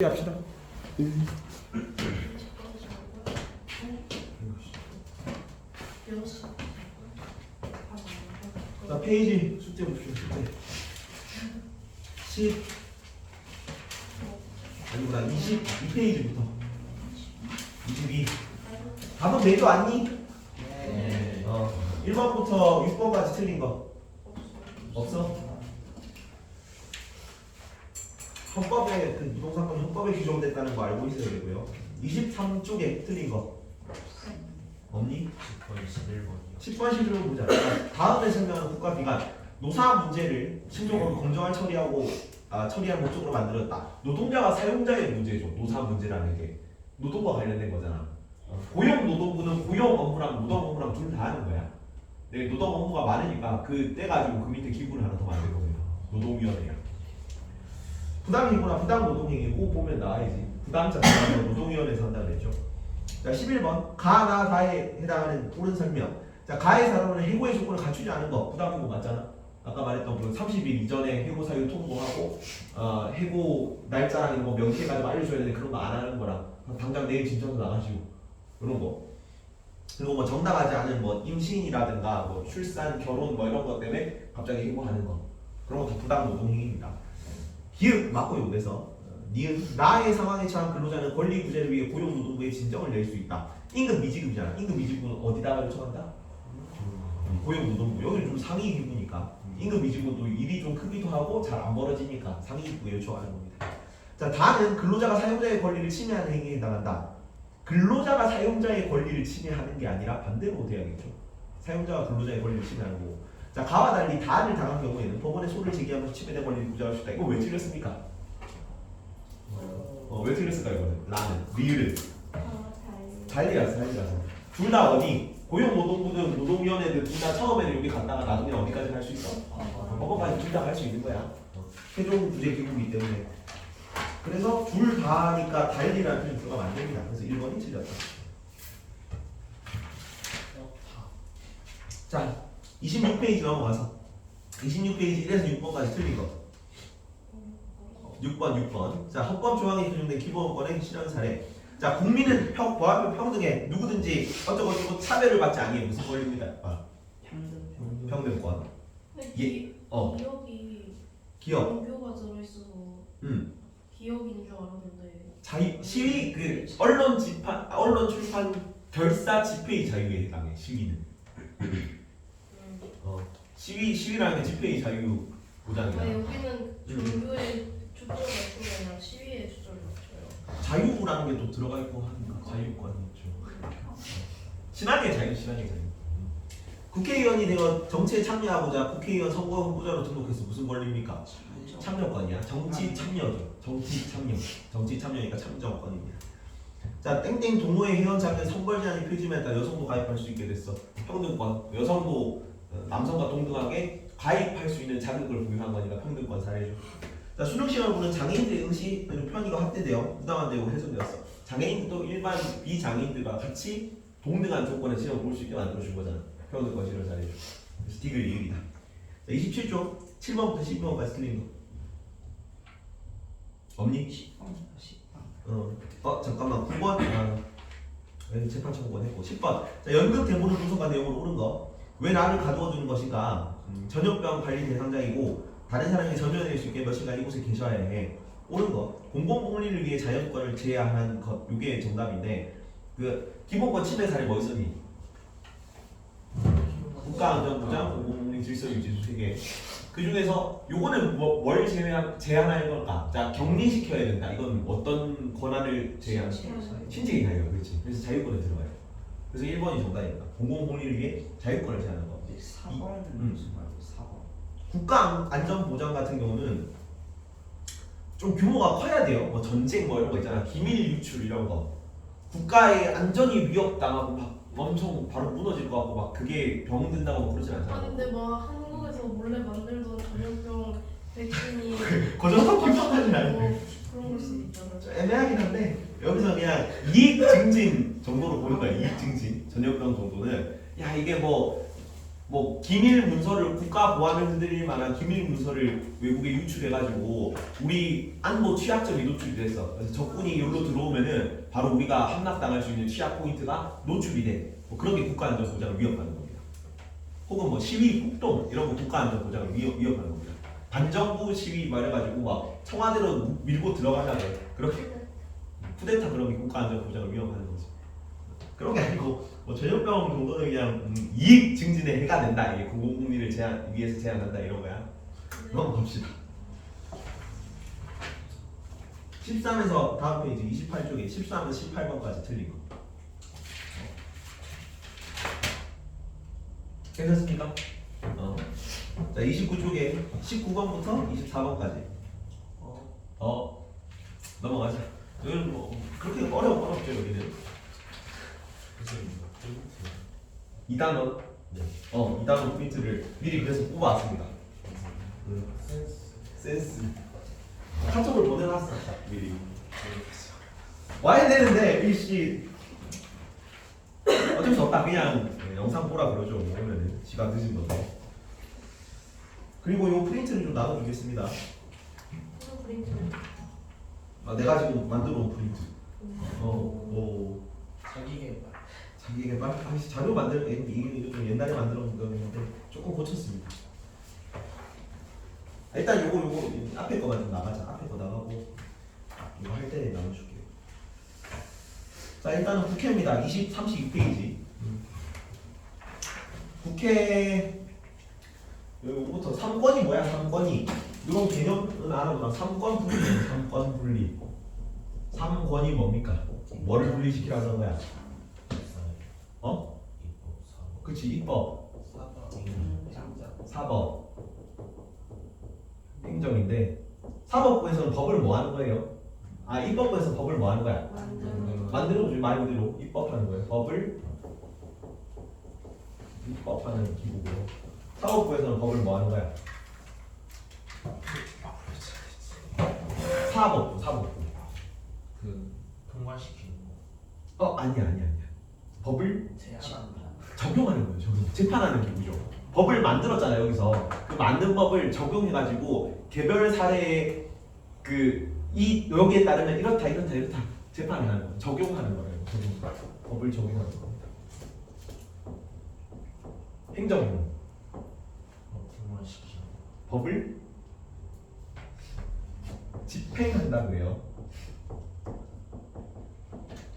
합시다. 자, 페이지 숙제 봅시다. 숙제 10 아니구나 22페이지부터 22 답은 매주 왔니? 네. 1번부터 6번까지 틀린 거 없어? 헌법에 그 부동산권 헌법에 규정됐다는 거 알고 있어야 되고요. 23쪽에 틀린 거 없니? 10번 11번 보자. 다음에 설명하는 국가기관 노사 문제를 신조어로 공정한 처리하고 처리할 목적으로 만들었다. 노동자와 사용자의 문제죠. 노사 문제라는 게 노동과 관련된 거잖아. 고용노동부는 고용 업무랑 노동 업무랑 둘 다 하는 거야. 네, 노동 업무가 많으니까 그 떼가지고 그 밑에 기구를 하나 더 만든 겁니다. 노동위원회야. 부당행위나 부당노동행위 꼭 보면 나와야지. 부당자 노동위원회에서 한다고 그랬죠. 자 11번 가나 다에 해당하는 옳은 설명. 자 가의 사람은 해고의 조건을 갖추지 않은 거 부당행위 맞잖아. 아까 말했던 그 30일 이전에 해고 사유 통보하고 해고 날짜랑 이런 거 명시해가지고 알려줘야 되는데 그런 거 안 하는 거랑 당장 내일 진정서 나가시고 그런 거. 그리고 뭐 정당하지 않은 뭐 임신이라든가 뭐 출산, 결혼 뭐 이런 것 때문에 갑자기 해고하는 거 그런 거 다 부당노동행위입니다. 기읍 맞고 요에서 니은 나의 상황에 처한 근로자는 권리 구제를 위해 고용노동부에 진정을 낼 수 있다. 임금 미지급이잖아. 임금 미지급은 어디다가 요청한다? 고용노동부. 여기는 좀 상위 기구니까 임금 미지급도 일이 좀 크기도 하고 잘 안 벌어지니까 상위 기구에 요청하는 겁니다. 자 다는 근로자가 사용자의 권리를 침해하는 행위에 해당한다. 근로자가 사용자의 권리를 침해하는 게 아니라 반대로 돼야겠죠. 사용자가 근로자의 권리를 침해하는 거고. 자 가와 달리 다를 당한 경우에는 법원에 소를 제기하면서 침해된 권리를 구제할 수 있다. 이거 왜 틀렸습니까? 왜 틀렸을까 이거는? 라는 리을은 달리라서 둘 다 어디? 고용노동부든 노동위원회든 둘 다 처음에는 여기 갔다가 나중에 어디까지 할 수 있어? 법원까지 둘 다 할 수 있는 거야. 최종 구제 기구이기 때문에. 그래서 둘 다니까 달리라는 표현이 들어가면 안 됩니다. 그래서 1번이 틀렸다. 자 26페이지 넘어가서 26페이지 1에서 6번까지 틀린 거 6번 자 헌법 조항에 규정된 기본권의 실현 사례. 자 국민은 보안표 평등에 누구든지 어쩌고저쩌고 차별을 받지 않게 무슨 권리입니다. 평등권. 기업 종교가 들어있어서 기업인 줄 알았는데 시위 그 언론 출판 결사 집회의 자유에 해당해. 시위는 시위라는 게 집회의 자유 보장이야. 여기는 종교에 초점을 맞추고 그냥 시위에 초점을 맞춰요. 자유라는 게 또 들어가 있고 하니까 자유권이 있죠. 신앙의 자유. 국회의원이 되어 정치에 참여하고자 국회의원 선거 후보자로 등록해서 무슨 권리입니까? 참여권이야. 정치 참여죠. 정치 참여니까 참정권입니다. 자 땡땡 동호회 회원장은 선거 제한이 표지면에 따라 여성도 가입할 수 있게 됐어. 평등권. 여성도 남성과 동등하게 가입할 수 있는 자격을 부여한 거니까 평등권 사례죠. 자 수능시험을 보는 장애인들의 응시 편의가 확대되어 부당한 대우로 훼손되었어. 장애인도 일반 비장애인들과 같이 동등한 조건의 시험을 볼 수 있게 만들어준 거잖아. 평등권 실현 사례죠. 그래서 디귿 이익이다. 자 27쪽 7번부터 12번까지 틀린 거 없니? 10번 잠깐만 9번 재판 청구권 했고 10번 자 연금 대모를 분석한 내용으로 옳은 거. 왜 나를 가두어 두는 것인가? 전염병 관리 대상자이고 다른 사람이 전염될 수 있게 몇시간 이곳에 계셔야 해. 옳은 거. 공공복리를 위해 자연권을 제한한 것. 이게 정답인데 그 기본권 침해 사례 뭐 있었니? 국가안전보장, 공공복리 질서유지 세계. 그 중에서 요거는 뭘 제한할 걸까? 자 격리시켜야 된다. 이건 어떤 권한을 제한? 신체 이하예요. 그렇지. 그래서 자유권에 들어가요. 그래서 1번이 정답입니다. 공공복리를 위해 자유권을 제한하는 거. 4번은 무슨 말이에요? 4번. 국가안전보장 같은 경우는 좀 규모가 커야 돼요. 뭐 전쟁 뭐 이런 거 있잖아. 기밀 유출 이런 거. 국가의 안전이 위협당하고 막 엄청 바로 무너질 것 같고 막 그게 병든다고 뭐 그러진 않잖아. 근데 막 한국에서 몰래 만들던 전염병 백신이 거절하고 기억하진 않는데 그런 걸 수도 있잖아. 좀 애매하긴 한데 여기서 그냥 이익 증진 정도로 보는 거야. 이익 증진 전염병 정도는 야 이게 뭐 뭐 기밀 문서를 국가 보안을 흔들릴 만한 기밀 문서를 외국에 유출해가지고 우리 안보 취약점이 노출이 됐어. 그래서 적군이 여기로 들어오면은 바로 우리가 함락당할 수 있는 취약 포인트가 노출이 돼. 뭐 그런 게 국가안전보장을 위협하는 겁니다. 혹은 뭐 시위 폭동 이런 거 국가안전보장을 위협하는 겁니다. 반정부 시위 말해가지고 막 청와대로 밀고 들어가려고 그렇게 쿠데타 그런 게 국가안전보장을 위협하는 거지. 그런 게 아니고 뭐 전염병 정도는 그냥 이익 증진에 해가 된다. 이게 공공리를 위해서 제한한다 이런 거야. 그럼 봅시다. 13에서 다음 페이지 28쪽에 13에서 18번까지 틀린 거. 괜찮습니까? 자 29쪽에 19번부터 24번까지. 넘어가자. 여기는 뭐 그렇게 어려운 건 없죠 여기는. 이 단원, 이 단원 포인트를 미리 그래서 뽑아왔습니다. 센스. 카톡을 보내놨어 미리. 와야 되는데 일시 어쩔 수 없다. 그냥 영상 보라 그러죠. 오면은 시간 늦은 건데. 그리고 요 프린트를 좀 나눠주겠습니다. 프린트. 내가 지금 만들어 온 프린트. 자기 개발? 자료 이게 좀 옛날에 만들어 온 거였는데 조금 고쳤습니다. 일단 요거 앞에 거만 좀 나가자. 앞에 거 나가고 이거 할 때 나눠줄게요. 자 일단은 국회입니다. 32페이지. 국회 여기부터 3권이 뭐야? 3권이 이런 개념은 알아보나? 3권 분리. 3권 분리. 3권이 뭡니까? 뭐를 분리시키라는 거야? 그치 입법, 사법, 행정인데 사법부에서는 법을 뭐 하는 거예요? 입법부에서 법을 뭐 하는 거야? 만들어주지 말 그대로 입법하는 거예요. 법을 입법하는 기구고 사법부에서는 법을 뭐 하는 거야? 사법부. 그 통과시키는 거. 아니야. 법을 제한한다. 적용하는 거예요. 재판하는 기구죠. 법을 만들었잖아요. 여기서 그 만든 법을 적용해가지고 개별 사례에 여기에 따르면 이렇다 재판을 하는 거예요. 적용하는 거예요. 법을 적용하는 겁니다. 행정부 통과시키는 거. 법을 집행한다고 해요.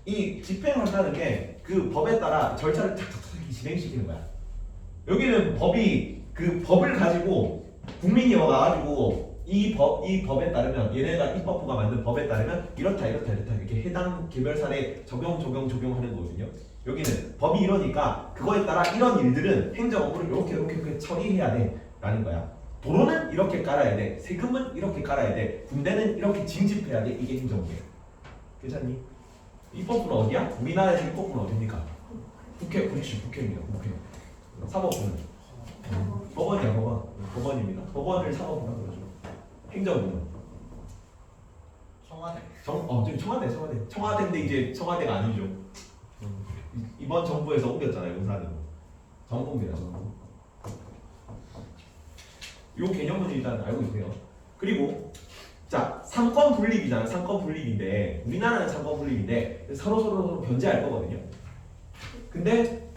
이 집행한다는 게 그 법에 따라 절차를 탁탁탁 진행시키는 거야. 여기는 그 법을 가지고 국민이 와가지고 이 법에 따르면 얘네가 입법부가 만든 법에 따르면 이렇다 이렇게 해당 개별 사례 적용하는 거거든요. 여기는 법이 이러니까 그거에 따라 이런 일들은 행정 업무를 이렇게 처리해야 돼라는 거야. 도로는 이렇게 깔아야 돼. 세금은 이렇게 깔아야 돼. 군대는 이렇게 징집해야 돼. 이게 행정부예요. 괜찮니? 입법부는 어디야? 우리나라에서 입법부는 어디입니까? 국회, 그렇지 국회입니다. 국회. 사법부는 법원이야 법원. 법원입니다. 법원을 사법부라 그러죠. 행정부는 청와대. 지금 청와대인데 이제 청와대가 아니죠. 이번 정부에서 옮겼잖아요. 용산으로. 정부입니다. 정부. 요 개념은 일단 알고 있고요. 그리고 자, 3권 분립이잖아. 3권 분립인데 우리나라는 3권 분립인데 서로 견제할 거거든요. 근데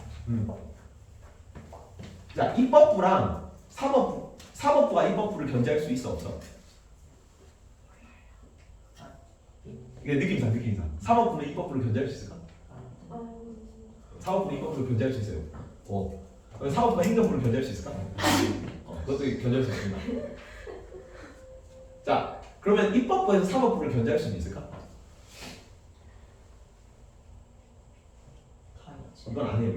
자, 입법부랑 사법부가 입법부를 견제할 수 있어 없어? 이게 느낌상 사법부는 입법부를 견제할 수 있을까? 사법부는 입법부를 견제할 수 있어요. 사법부가 행정부를 견제할 수 있을까? 그것도 견제할 수 있습니다. 자, 그러면 입법부에서 사법부를 견제할 수는 있을까? 이건 안 해요.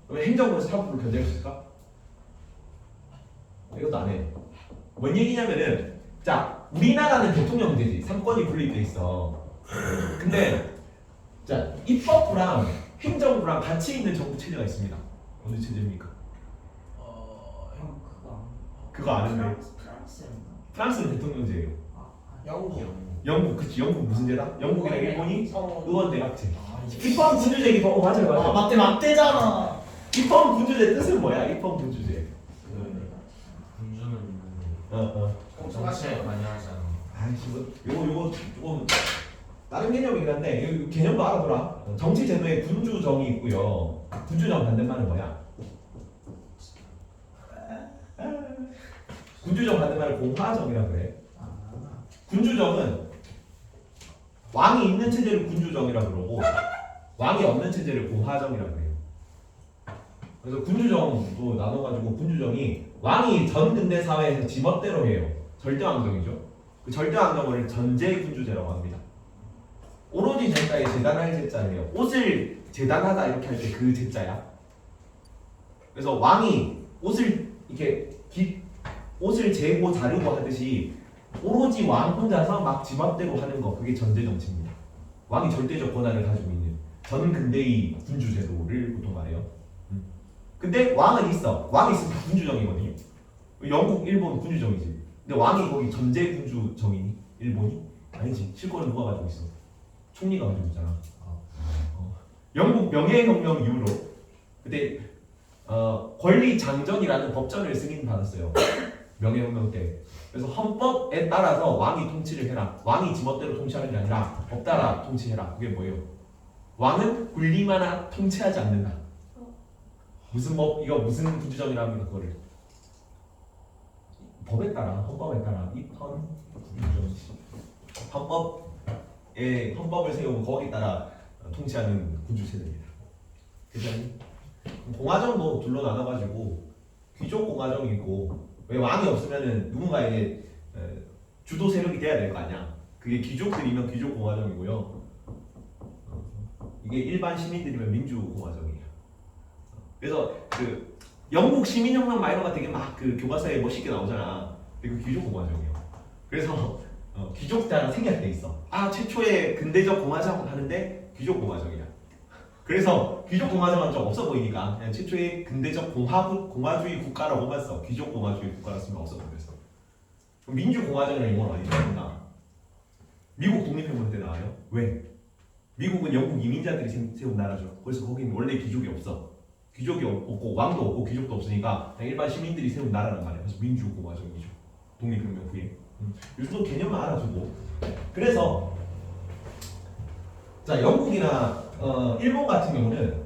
그러면 행정부에서 사법부를 견제할 수 있을까? 이것도 안 해요. 뭔 얘기냐면은 자, 우리나라는 대통령제지. 3권이 분립돼 있어. 근데 자, 입법부랑 행정부랑 같이 있는 정부 체제가 있습니다. 어느 체제입니까? 그거 아는데. 프랑스는 대통령제예요. 영국 그치. 영국 무슨 제다? 영국이랑 일본이 의원 내각제. 입법 지주제기 맞아요. 맞대잖아. 입헌 군주제 뜻은 뭐야? 입헌 군주제. 군주는 공수하시죠. 정치에 관여하지 않는. 아이씨, 요거 조금 다른 개념이긴 한데 이 개념도 알아둬라. 정치 제도에 군주정이 있고요. 군주정 반대말은 뭐야? 군주정 반대말을 공화정이라 그래. 군주정은 왕이 있는 체제를 군주정이라 그러고 왕이 없는 체제를 공화정이라 그래요. 그래서 군주정도 나눠가지고 군주정이 왕이 전 근대 사회에서 지멋대로 해요. 절대왕정이죠. 그 절대왕정을 전제군주제라고 합니다. 오로지 제자에 재단할 제자예요. 옷을 재단하다 이렇게 할 때 그 제자야. 그래서 왕이 옷을 이렇게 옷을 재고 자르고 하듯이 오로지 왕 혼자서 막 지멋대로 하는 거 그게 전제 정치입니다. 왕이 절대적 권한을 가지고 있는 전 근대의 군주 제도를 보통 말해요. 근데 왕은 있어. 왕이 있으면 다 군주정이거든요. 영국, 일본 군주정이지. 근데 왕이 거기 전제 군주정이니? 일본이? 아니지. 실권을 누가 가지고 있어? 총리가 가지고 있잖아. 영국 명예혁명 이후로 그때 권리 장전이라는 법전을 승인받았어요. 명예혁명 때. 그래서 헌법에 따라서 왕이 통치를 해라. 왕이 지멋대로 통치하는 게 아니라 법 따라 통치해라. 그게 뭐예요? 왕은 군림하나 통치하지 않는다. 무슨 법? 이거 무슨 군주정이라 합니까? 그거를 법에 따라 헌법에 따라 입헌 군주정. 헌법을 세우고 거기에 따라 통치하는 군주 세대입니다. 그죠? 공화정도 둘로 나눠가지고 귀족 공화정이 있고 왜 왕이 없으면은 누군가에게 주도 세력이 돼야 될 거 아니야. 그게 귀족들이면 귀족 공화정이고요. 이게 일반 시민들이면 민주 공화정이에요. 그래서 그 영국 시민혁명 막 이런 거 되게 막 그 교과서에 멋있게 나오잖아. 근데 그 귀족 공화정이에요. 그래서 귀족자가 생길 때 있어. 아 최초의 근대적 공화정 하는데 귀족 공화정이야. 그래서 귀족 공화정은 좀 없어 보이니까 그냥 최초의 근대적 공화주의 국가라고만 써. 귀족 공화주의 국가라 쓰면 없어 보였어. 민주 공화정이라는 용어는 어디서 나오나? 미국 독립혁명 때 나와요. 왜? 미국은 영국 이민자들이 세운 나라죠. 그래서 거기는 원래 귀족이 없어. 귀족이 없고 왕도 없고 귀족도 없으니까 그냥 일반 시민들이 세운 나라란 말이에요. 그래서 민주 공화정이죠. 독립혁명 후에. 이 정도 개념만 알아두고. 그래서 자 영국이나 일본 같은 경우는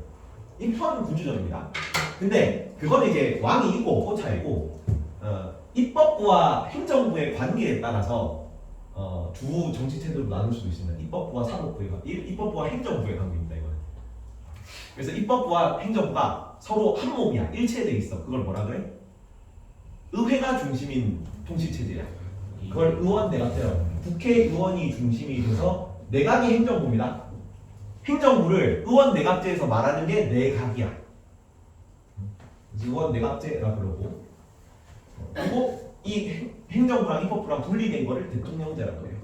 입헌 군주정입니다. 근데 그건 이제 왕이 있고 없고 차이고 입법부와 행정부의 관계에 따라서 주 정치 태도로 나눌 수도 있습니다. 입법부와 입법부와 행정부의 관계입니다. 이거는. 그래서 입법부와 행정부가 서로 한 몸이야. 일체돼 있어. 그걸 뭐라 그래? 의회가 중심인 통치 체제야. 그걸 의원 내각제라고. 국회의원이 중심이 돼서 내각이 행정부입니다. 행정부를 의원 내각제에서 말하는 게 내각이야. 의원 내각제라 그러고. 그리고 이 행정부랑 입법부랑 분리된 거를 대통령제라고 해요.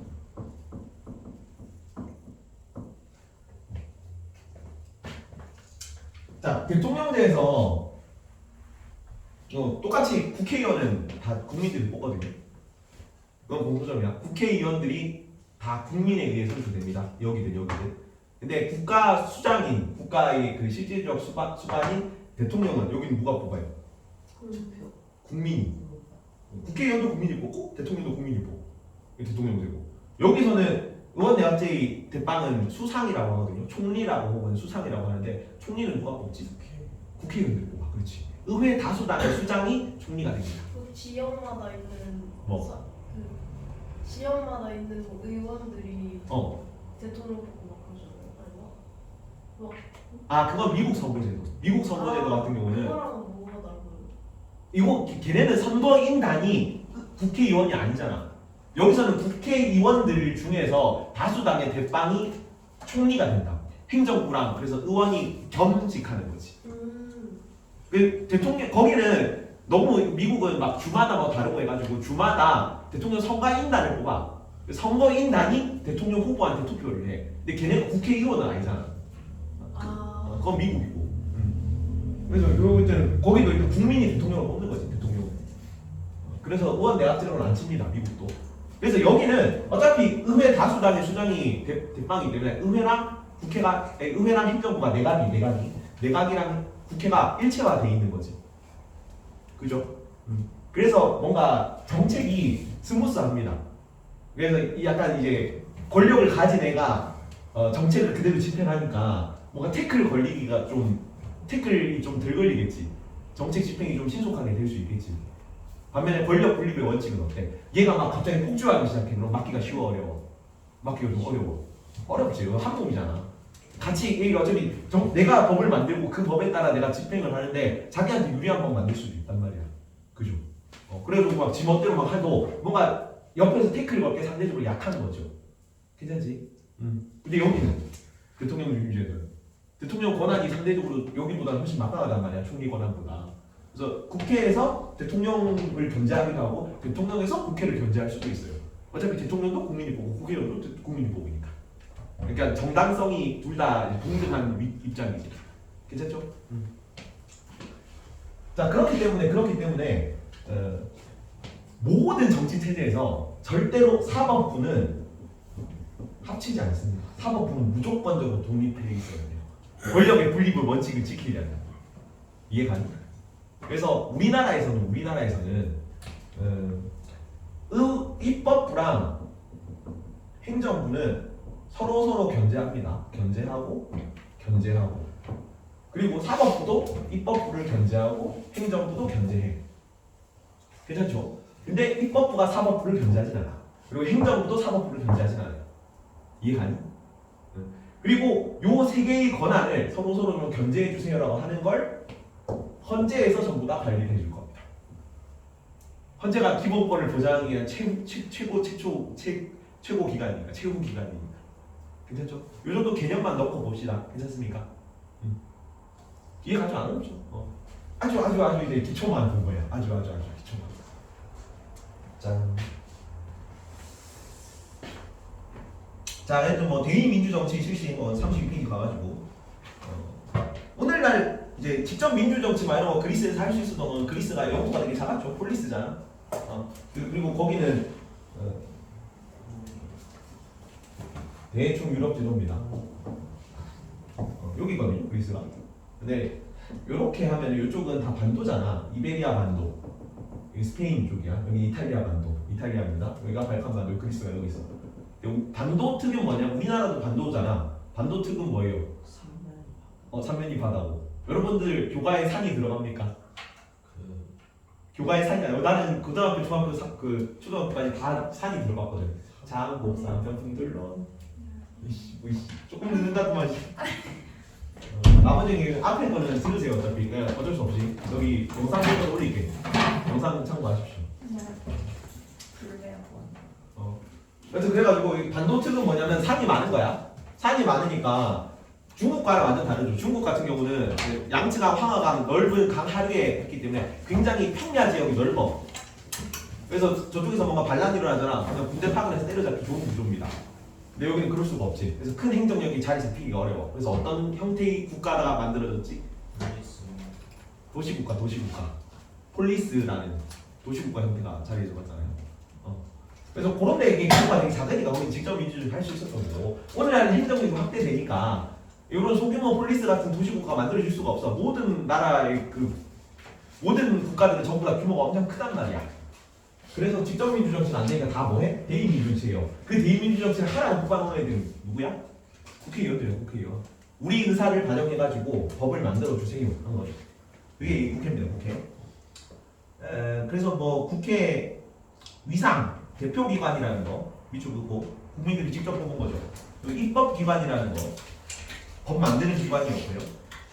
자, 대통령제에서 똑같이 국회의원은 다 국민들이 뽑거든요. 그건 공소점이야. 국회의원들이 다 국민에 의해 선출됩니다. 여기든 여기든. 근데 국가 수장인 국가의 그 실질적 수반인 대통령은 여기는 누가 뽑아요? 국민이. 국회의원도 국민이 뽑고 대통령도 국민이 뽑고 대통령 되고. 여기서는 의원내각제의 대빵은 수상이라고 하거든요. 총리라고 혹은 수상이라고 하는데 총리는 누가 뽑지? 국회의원들이 뽑아. 그렇지. 의회 다수당의 수장이 총리가 됩니다. 그 지역마다 있는 뭐? 그 지역마다 있는 뭐 의원들이 대통령 뽑고 막 그러잖아요. 아니 아 그건 미국 선거제도. 미국 선거제도 같은 경우는 그거랑 뭐가 다르고요? 이거 걔네는 선거인단이 국회의원이 아니잖아. 여기서는 국회의원들 중에서 다수당의 대빵이 총리가 된다. 행정부랑 그래서 의원이 겸직하는 거지. 그 대통령 거기는 너무 미국은 막 주마다 뭐 다르고 해가지고 주마다 대통령 선거인단을 뽑아. 선거인단이 대통령 후보한테 투표를 해. 근데 걔네가 국회의원은 아니잖아. 그건 미국이고. 그래서 요때는 거기도 일단 국민이 대통령을 뽑는 거지. 대통령. 그래서 의원 내각제로는 안 칩니다. 미국도. 그래서 여기는 어차피 의회 다수당의 수장이 대빵이기 때문에 의회랑 국회가 의회랑 행정부가 내각이랑 국회가 일체화돼 있는 거지. 그죠? 그래서 뭔가 정책이 스무스합니다. 그래서 이 약간 이제 권력을 가진 애가 정책을 그대로 집행하니까 뭔가 태클이 좀 덜 걸리겠지. 정책 집행이 좀 신속하게 될 수 있겠지. 반면에 권력 분립의 원칙은 어때? 얘가 막 갑자기 폭주하기 시작해. 그럼 막기가 쉬워, 어려워? 막기가 좀 어려워. 어렵지. 이거 한 몸이잖아. 같이 이게 어차피 내가 법을 만들고 그 법에 따라 내가 집행을 하는데 자기한테 유리한 법 만들 수도 있단 말이야. 그죠? 그래도 막 지 멋대로 막 해도 뭔가 옆에서 태클을 걸게 상대적으로 약한 거죠. 괜찮지? 근데 여기는 대통령 중심제도는 대통령 권한이 상대적으로 여기보다 훨씬 막강하단 말이야. 총리 권한보다. 그래서 국회에서 대통령을 견제하기도 하고 대통령에서 국회를 견제할 수도 있어요. 어차피 대통령도 국민이 보고 국회의원도 국민이 보니까. 그러니까 정당성이 둘 다 동등한 입장이지. 괜찮죠? 자 그렇기 때문에 모든 정치 체제에서 절대로 사법부는 합치지 않습니다. 사법부는 무조건적으로 독립해 있어야 돼요. 권력의 분립을 원칙을 지키려면. 이해가니? 그래서 우리나라에서는 입법부랑 행정부는 서로 견제합니다. 견제하고 그리고 사법부도 입법부를 견제하고 행정부도 견제해. 괜찮죠? 근데 입법부가 사법부를 견제하진 않아. 그리고 행정부도 사법부를 견제하진 않아요. 이해가니? 그리고 요 세 개의 권한을 서로 좀 견제해 주세요라고 하는 걸 헌재에서 전부 다 관리해 줄 겁니다. 헌재가 기본권을 보장하기 위한 최고 기관이니까 최고 기관이니까. 괜찮죠? 요 정도 개념만 넣고 봅시다. 괜찮습니까? 이해가죠? 안 오죠? 아주 이제 기초만 본 거예요. 아주 기초만. 짠. 자, 그래도 뭐 대의민주정치 실시 32페이지 가가지고 오늘날 이제 직접 민주정치 이런 거 그리스에서 할 수 있었던 건 그리스가 영토가 되게 작았죠. 폴리스잖아. 그리고 거기는 대충 유럽 지도입니다. 여기거든요, 그리스가. 근데 이렇게 하면 이쪽은 다 반도잖아. 이베리아 반도. 여기 스페인 쪽이야. 여기 이탈리아 반도. 이탈리아입니다. 여기가 발칸 반도. 그리스가 여기 있어. 반도 특은 뭐냐? 우리나라도 반도잖아. 반도 특은 뭐예요? 삼면이 바다고. 여러분들 교과에 산이 들어갑니까? 교과에 산이 아니라 나는 고등학교, 중학교, 초등학교까지 다 산이 들어갔거든. 장곡산, 병풍들론. 조금 늦는다더만. 나머지 앞에 거는 들으세요. 어차피 그냥 어쩔 수 없이 여기 영상 보고 올릴게. 영상 참고하십시오. 그래서 그래가지고 반도 특은 뭐냐면 산이 많은 거야. 산이 많으니까 중국과는 완전 다르죠. 중국 같은 경우는 양쯔강, 황하강 넓은 강 하류에 있기 때문에 굉장히 평야 지역이 넓어. 그래서 저쪽에서 뭔가 반란이 일어나잖아. 그냥 군대 파견해서 때려잡기 좋은 구조입니다. 근데 여기는 그럴 수가 없지. 그래서 큰 행정력이 자리 잡히기가 어려워. 그래서 어떤 형태의 국가가 만들어졌지? 도시국가. 폴리스라는 도시국가 형태가 자리 잡았잖아요. 그래서 그런 데 규모가 되게 작으니까 거기 직접 민주주의 할 수 있었던 거고 오늘날은 행정력이 확대되니까 이런 소규모 폴리스 같은 도시국가가 만들어질 수가 없어. 모든 나라의 모든 국가들은 전부 다 규모가 엄청 크단 말이야. 그래서 직접 민주정치는 안 되니까 다 뭐해? 대의민주정치예요. 그 대의민주정치를 하라고 뽑아놓은 애들은 누구야? 국회의원들이에요. 국회의원. 우리 의사를 반영해가지고 법을 만들어 주세요 한 거죠. 그게 국회입니다. 국회. 그래서 뭐 국회 위상 대표기관이라는 거 밑줄 긋고 국민들이 직접 뽑은 거죠. 입법기관이라는 거 법 만드는 기관이었고요.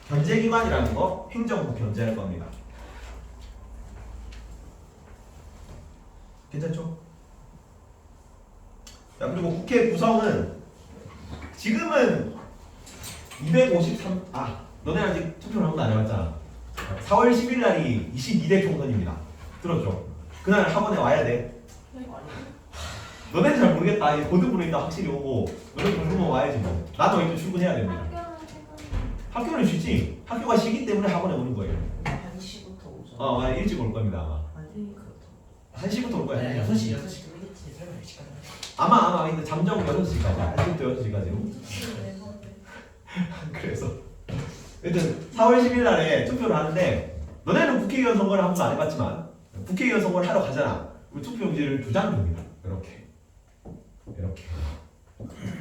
견제기관이라는 거 행정부 견제할 겁니다. 괜찮죠? 자, 그리고 국회 구성은 지금은 253 너네 아직 투표를 한 번도 안 해봤잖아. 4월 10일 날이 22대 총선입니다. 들었죠? 그날 학원에 와야 돼. 너네는 잘 모르겠다. 고등부로 있다 확실히 오고 너네는 공부만 와야지 뭐. 나도 이제 출근해야 됩니다. 학교는 쉬지. 학교가 쉬기 때문에 학원에 오는 거예요. 1시부터 오죠. 일찍 올 겁니다 아마. 아니 그렇다. 1시부터 올 거야. 네, 6시 그러겠지. 설마 1시간. 아마 근데 잠정 6시까지. 1시부터 6시까지. 그래서 여튼 4월 10일 날에 투표를 하는데 너네는 국회의원 선거를 한 번도 안 해봤지만 국회의원 선거를 하러 가잖아. 우리 투표용지를 두 장 줍니다. 이렇게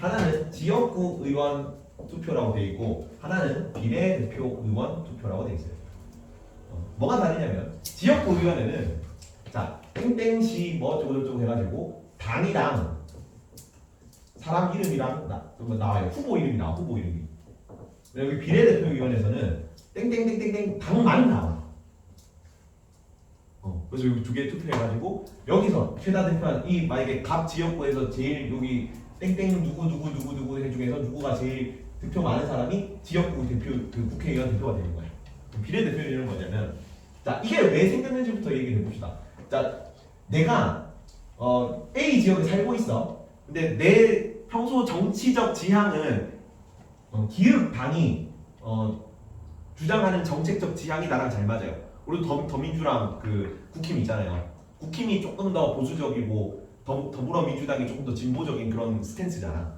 하나는 지역구 의원 투표라고 돼 있고 하나는 비례대표 의원 투표라고 돼 있어요. 뭐가 다르냐면 지역구 의원에는 자 땡땡시 뭐 어쩌고저쩌고 해가지고 당이랑 사람 이름이랑 나와요. 후보 이름이 나와. 후보 이름이. 여기 비례대표 의원에서는 땡땡땡땡땡 당만 나와. 그래서 여기 두 개 투표해가지고 여기서 최다 득표한 이 만약에 각 지역구에서 제일 여기 땡땡 누구 해 중에서 누구가 제일 득표 많은 사람이 지역구 대표 그 국회의원 대표가 되는 거예요. 비례대표는 뭐냐면 자 이게 왜 생겼는지부터 얘기해 봅시다. 자 내가 A 지역에 살고 있어. 근데 내 평소 정치적 지향은 기획 당이 주장하는 정책적 지향이 나랑 잘 맞아요. 우리 더민주랑 그 국힘 있잖아요. 국힘이 조금 더 보수적이고 더불어민주당이 조금 더 진보적인 그런 스탠스잖아.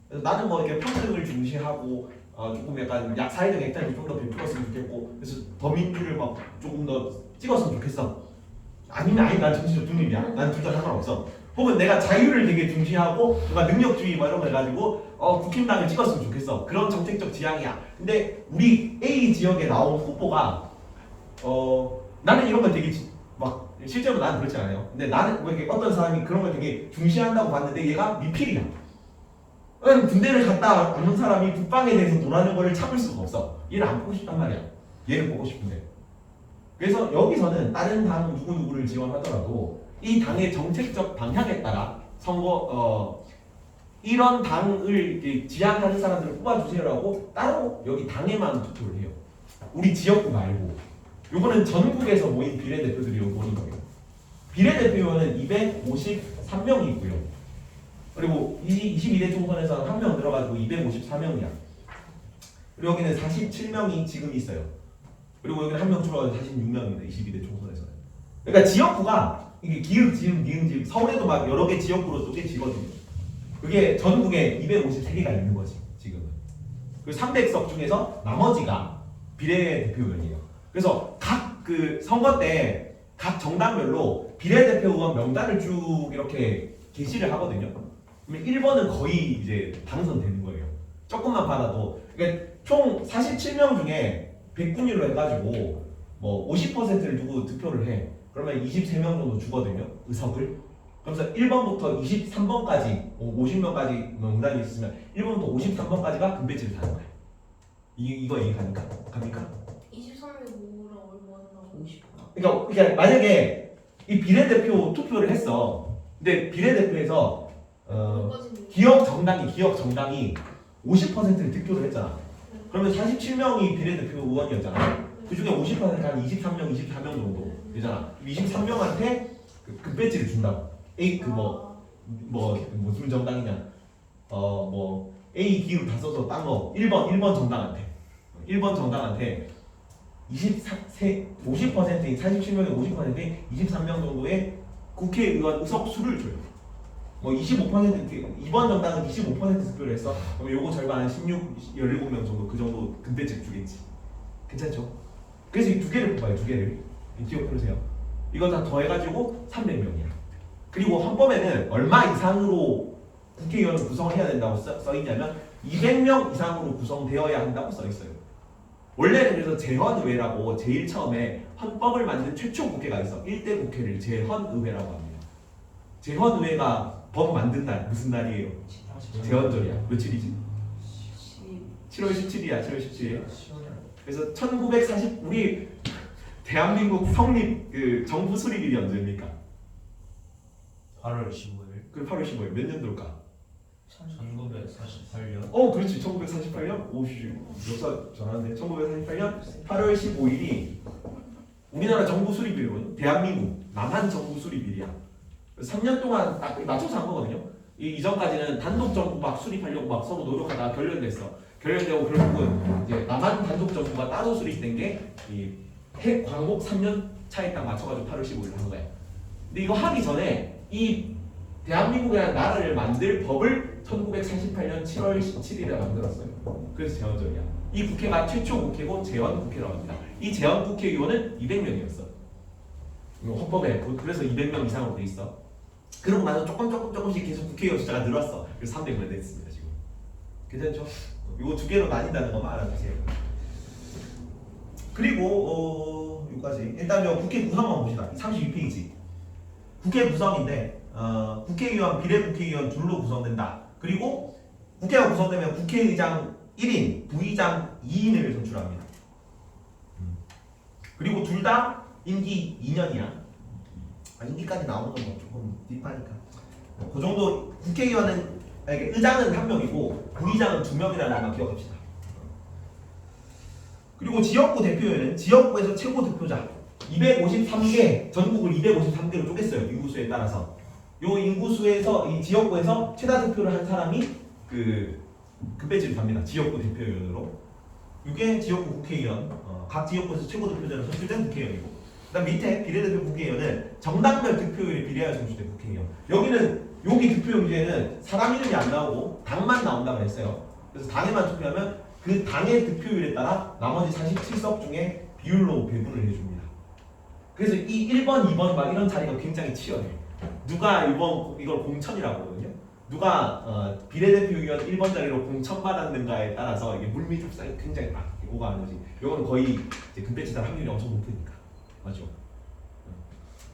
그래서 나는 뭐 이렇게 평등을 중시하고 조금 약간 사회적 액션을 좀 더 베풀었으면 좋겠고 그래서 더민주를 막 조금 더 찍었으면 좋겠어. 아니 난 정치적 중립이야. 난 둘 다 상관없어. 혹은 내가 자유를 되게 중시하고 뭔가 능력주의 뭐 이런 거 해가지고 국힘당을 찍었으면 좋겠어. 그런 정책적 지향이야. 근데 우리 A 지역에 나온 후보가 나는 이런 걸 되게 막 실제로 나는 그렇지 않아요. 근데 나는 왜 이렇게 어떤 사람이 그런 걸 되게 중시한다고 봤는데 얘가 미필이야. 군대를 갔다 오는 사람이 국방에 대해서 논하는 거를 참을 수가 없어. 얘를 안 보고 싶단 말이야. 얘를 보고 싶은데. 그래서 여기서는 다른 당 누구누구를 지원하더라도 이 당의 정책적 방향에 따라 선거 이런 당을 지향하는 사람들을 뽑아주세요라고 따로 여기 당에만 투표를 해요. 우리 지역구 말고. 요거는 전국에서 모인 비례대표들이 모인 거예요. 비례대표는 253명이 있고요. 그리고 22대 총선에서 한 명 들어가지고 254명이야. 그리고 여기는 47명이 지금 있어요. 그리고 여기는 한 명 줄어가지고 46명입니다. 22대 총선에서는. 그러니까 지역구가 이게 기읍, 지읍, 니은, 지읍 서울에도 막 여러 개 지역구로 쪼개지거든요. 그게 전국에 253개가 있는 거지 지금은. 그 300석 중에서 나머지가 비례대표의원이에요. 그래서 각 그 선거 때 각 정당별로 비례대표 의원 명단을 쭉 이렇게 게시를 하거든요. 그러면 1번은 거의 이제 당선되는 거예요. 조금만 받아도. 그러니까 총 47명 중에 100분위로 해가지고 뭐 50%를 두고 득표를 해. 그러면 23명 정도 주거든요. 의석을. 그래서 1번부터 23번까지 50명까지 명단이 있으면 1번부터 53번까지가 금배지를 다는 거예요. 이거 이해 갑니까? 23명 뭐랑 얼마나 50. 그러니까 만약에 이 비례대표 투표를 했어. 근데 비례대표에서 기업 정당이 50%를 득표를 했잖아. 그러면 47명이 비례대표 의원이었잖아. 그 중에 50%가 한 23명, 24명 정도 되잖아. 23명한테 그 배지를 준다고. A 무슨 정당이냐? A 기호 다 써서 딴 거 1번 정당한테 50%인 47명의 50%인 23명 정도의 국회의원 의석 수를 줘요. 뭐 2번 정당은 25% 득표를 했어. 그럼 요거 절반 17명 정도 그 정도 금배지를 주겠지. 괜찮죠? 그래서 이 두 개를 뽑아요. 두 개를. 기억해보세요. 이거 다 더해가지고 300명이야. 그리고 헌법에는 얼마 이상으로 국회의원을 구성을 해야 된다고 써있냐면 200명 이상으로 구성되어야 한다고 써있어요. 원래는 그래서 제헌의회라고 제일 처음에 헌법을 만든 최초 국회가 있어. 1대 국회를 제헌의회라고 합니다. 제헌의회가 법 만든 날 무슨 날이에요? 제헌절이야. 며칠이지? 7월 17일이야. 7월 17일. 그래서 1940 우리 대한민국 성립 그 정부 수립일이 언제입니까? 8월 15일. 그 8월 15일 몇 년도일까? 1948년. 그렇지. 1948년. 오씨 역사 잘하는데. 1948년 8월 15일이 우리나라 정부 수립일이거든. 대한민국 남한 정부 수립일이야. 3년 동안 딱 맞춰서 한 거거든요. 이전까지는 단독 정부 막 수립하려고 막 서로 노력하다가 결렬됐어. 결렬되고 결국은 이제 남한 단독 정부가 따로 수립된 게 이 광복 3년 차에 딱 맞춰가지고 8월 15일을 한 거야. 근데 이거 하기 전에 이 대한민국이라는 나라를 만들 법을 1948년 7월 17일에 만들었어요. 그래서 제헌절이야. 이 국회가 최초 국회고 제헌국회라고 합니다. 이 제헌국회의원은 200명이었어. 헌법에 그래서 200명 이상으로 돼 있어. 그러고 나서 조금씩 계속 국회의원 숫자가 늘었어. 그래서 300명 됐습니다 지금. 괜찮죠? 이거 두 개로 나뉜다는 것만 알아두세요. 그리고 여기까지. 일단 요 국회 구성만 봅시다. 32페이지. 국회 구성인데 국회의원, 비례국회의원 둘로 구성된다. 그리고 국회가 구성되면 국회의장 1인, 부의장 2인을 선출합니다. 그리고 둘 다 임기 2년이야. 임기까지 나오는 건 조금 딥하니까. 그 정도. 국회의원은 의장은 1명이고 부의장은 2명이라는 것만 기억합시다. 그리고 지역구 대표에는 지역구에서 최고 득표자 253개, 전국을 253개로 쪼갰어요. 인구수에 따라서. 요 인구수에서 이 지역구에서 최다 득표를 한 사람이 배지를 답니다. 지역구 대표위원으로. 이게 지역구 국회의원. 각 지역구에서 최고 득표자로 선출된 국회의원이고. 그다음 밑에 비례대표 국회의원은 정당별 득표율에 비례하여 선출된 국회의원. 여기 득표율에는 사람 이름이 안 나오고 당만 나온다고 했어요. 그래서 당에만 투표하면 그 당의 득표율에 따라 나머지 47석 중에 비율로 배분을 해줍니다. 그래서 이 1번, 2번 막 이런 자리가 굉장히 치열해. 누가 이걸 공천이라고 하거든요. 누가 비례대표위원 1번 자리로 공천받았는가에 따라서 이게 물밀접상이 굉장히 막 오가는 거지. 이거는 거의 이제 금배치달 확률이 엄청 높으니까. 맞죠?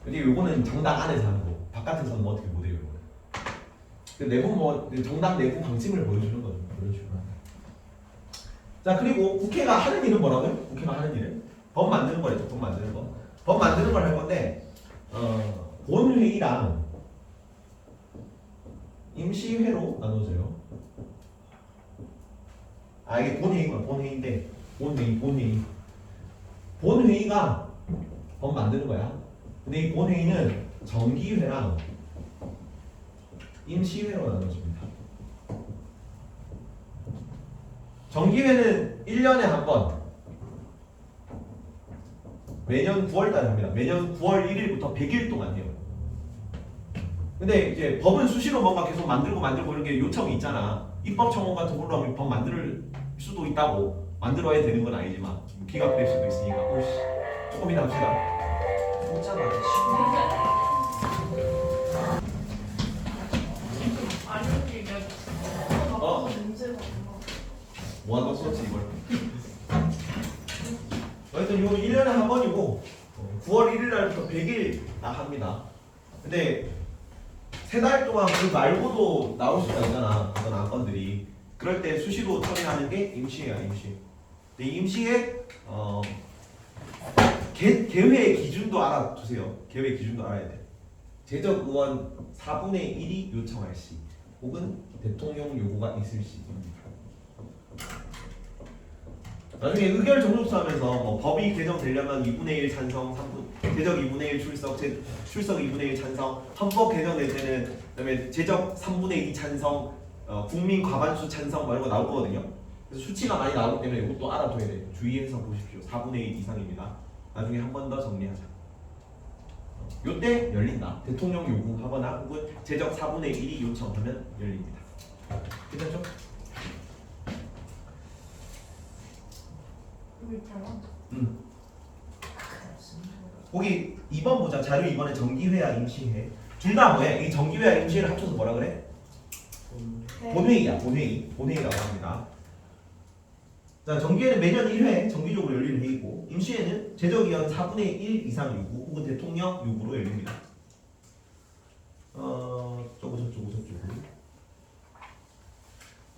근데 요거는 정당 안에서 하는 거. 바깥에서는 뭐 어떻게 못해요. 내부 정당 내부 방침을 보여주는 거죠. 그런 식으로. 자, 그리고 국회가 하는 일은 뭐라고요? 국회가 하는 일은 법 만드는 거래요. 법 만드는 거. 법 만드는 걸 할 건데 본회의랑 임시회로 나눠져요. 이게 본회의구나. 본회의인데 본회의가 법 만드는 거야. 근데 이 본회의는 정기회랑 임시회로 나눠집니다. 정기회는 1년에 한 번, 매년 9월달에 합니다. 매년 9월 1일부터 100일 동안 해요. 근데 이제 법은 수시로 뭔가 계속 만들고 이런 게 요청이 있잖아. 입법청원 같은 걸로 하면 법 만들 수도 있다고. 만들어야 되는 건 아니지만 기각될 수도 있으니까 조금 이따 합시다. 진짜 많이 안 움직여. 냄새가 나. 뭐하고 썼지 이걸. 어쨌든 이거 1년에 한 번이고 9월 1일 날부터 100일 딱 합니다. 근데 3달 동안 그 말고도 나올 수가 있잖아. 어떤 안건들이. 그럴 때 수시로 처리하는 게 임시회야. 근데 임시회 개회 기준도 알아두세요. 개회 기준도 알아야 돼. 제적 의원 4분의 1이 요청할 시 혹은 대통령 요구가 있을 시입니다. 나중에 의결 종족수하면서 법이 개정되려면 2분의 1 찬성, 제적 2분의 1 출석, 출석 2분의 1 찬성, 헌법 개정될 때는 그다음에 제적 3분의 2 찬성, 국민 과반수 찬성 뭐 이런 거 나올 거거든요. 그래서 수치가 많이 나오기 때문에 이것도 알아둬야 돼요. 주의해서 보십시오. 4분의 1 이상입니다. 나중에 한 번 더 정리하자. 요때 열린다. 대통령 요구하거나 혹은 제적 4분의 1이 요청하면 열립니다. 괜찮죠? 거기 2번 보자. 자료 2번에 정기회와 임시회. 둘 다 뭐야? 이 정기회와 임시회를 합쳐서 뭐라 그래? 본회의야. 본회의라고 합니다. 자, 정기회는 매년 1회 정기적으로 열리는 회의고, 임시회는 제적위원 4분의 1 이상 요구 혹은 대통령 요구로 열립니다. 저쩌고.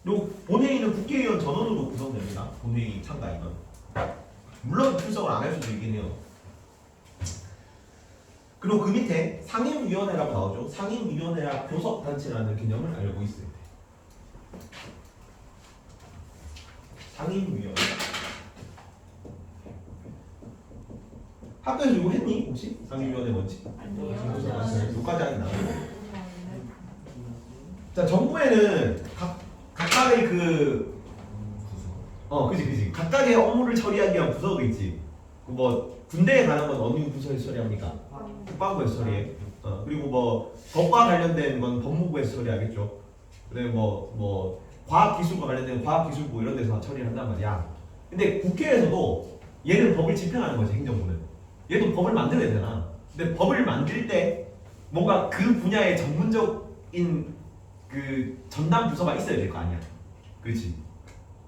그리고 본회의는 국회의원 전원으로 구성됩니다. 본회의 참가 인원. 물론 출석을 안 할 수도 있긴 해요. 그리고 그 밑에 상임위원회라고 나오죠. 상임위원회와 교섭단체라는 개념을 알고 있어야 돼. 상임위원회. 학교에서 이거 했니? 혹시? 상임위원회 뭔지? 아니요. 여기까지 하긴 나오고. 자, 정부에는 각각의 그지. 각각의 업무를 처리하기 위한 부서가 있지. 뭐 군대에 가는 건 어느 부서에서 처리합니까? 국방부에서 처리해. 그리고 뭐 법과 관련된 건 법무부에서 처리하겠죠. 그다음에 뭐 과학기술과 관련된 과학기술부 이런 데서 처리를 한단 말이야. 근데 국회에서도 얘는 법을 집행하는 거지, 행정부는. 얘도 법을 만들어야 되잖아. 근데 법을 만들 때 뭔가 그 분야의 전문적인 그 전담 부서가 있어야 될 거 아니야. 그렇지?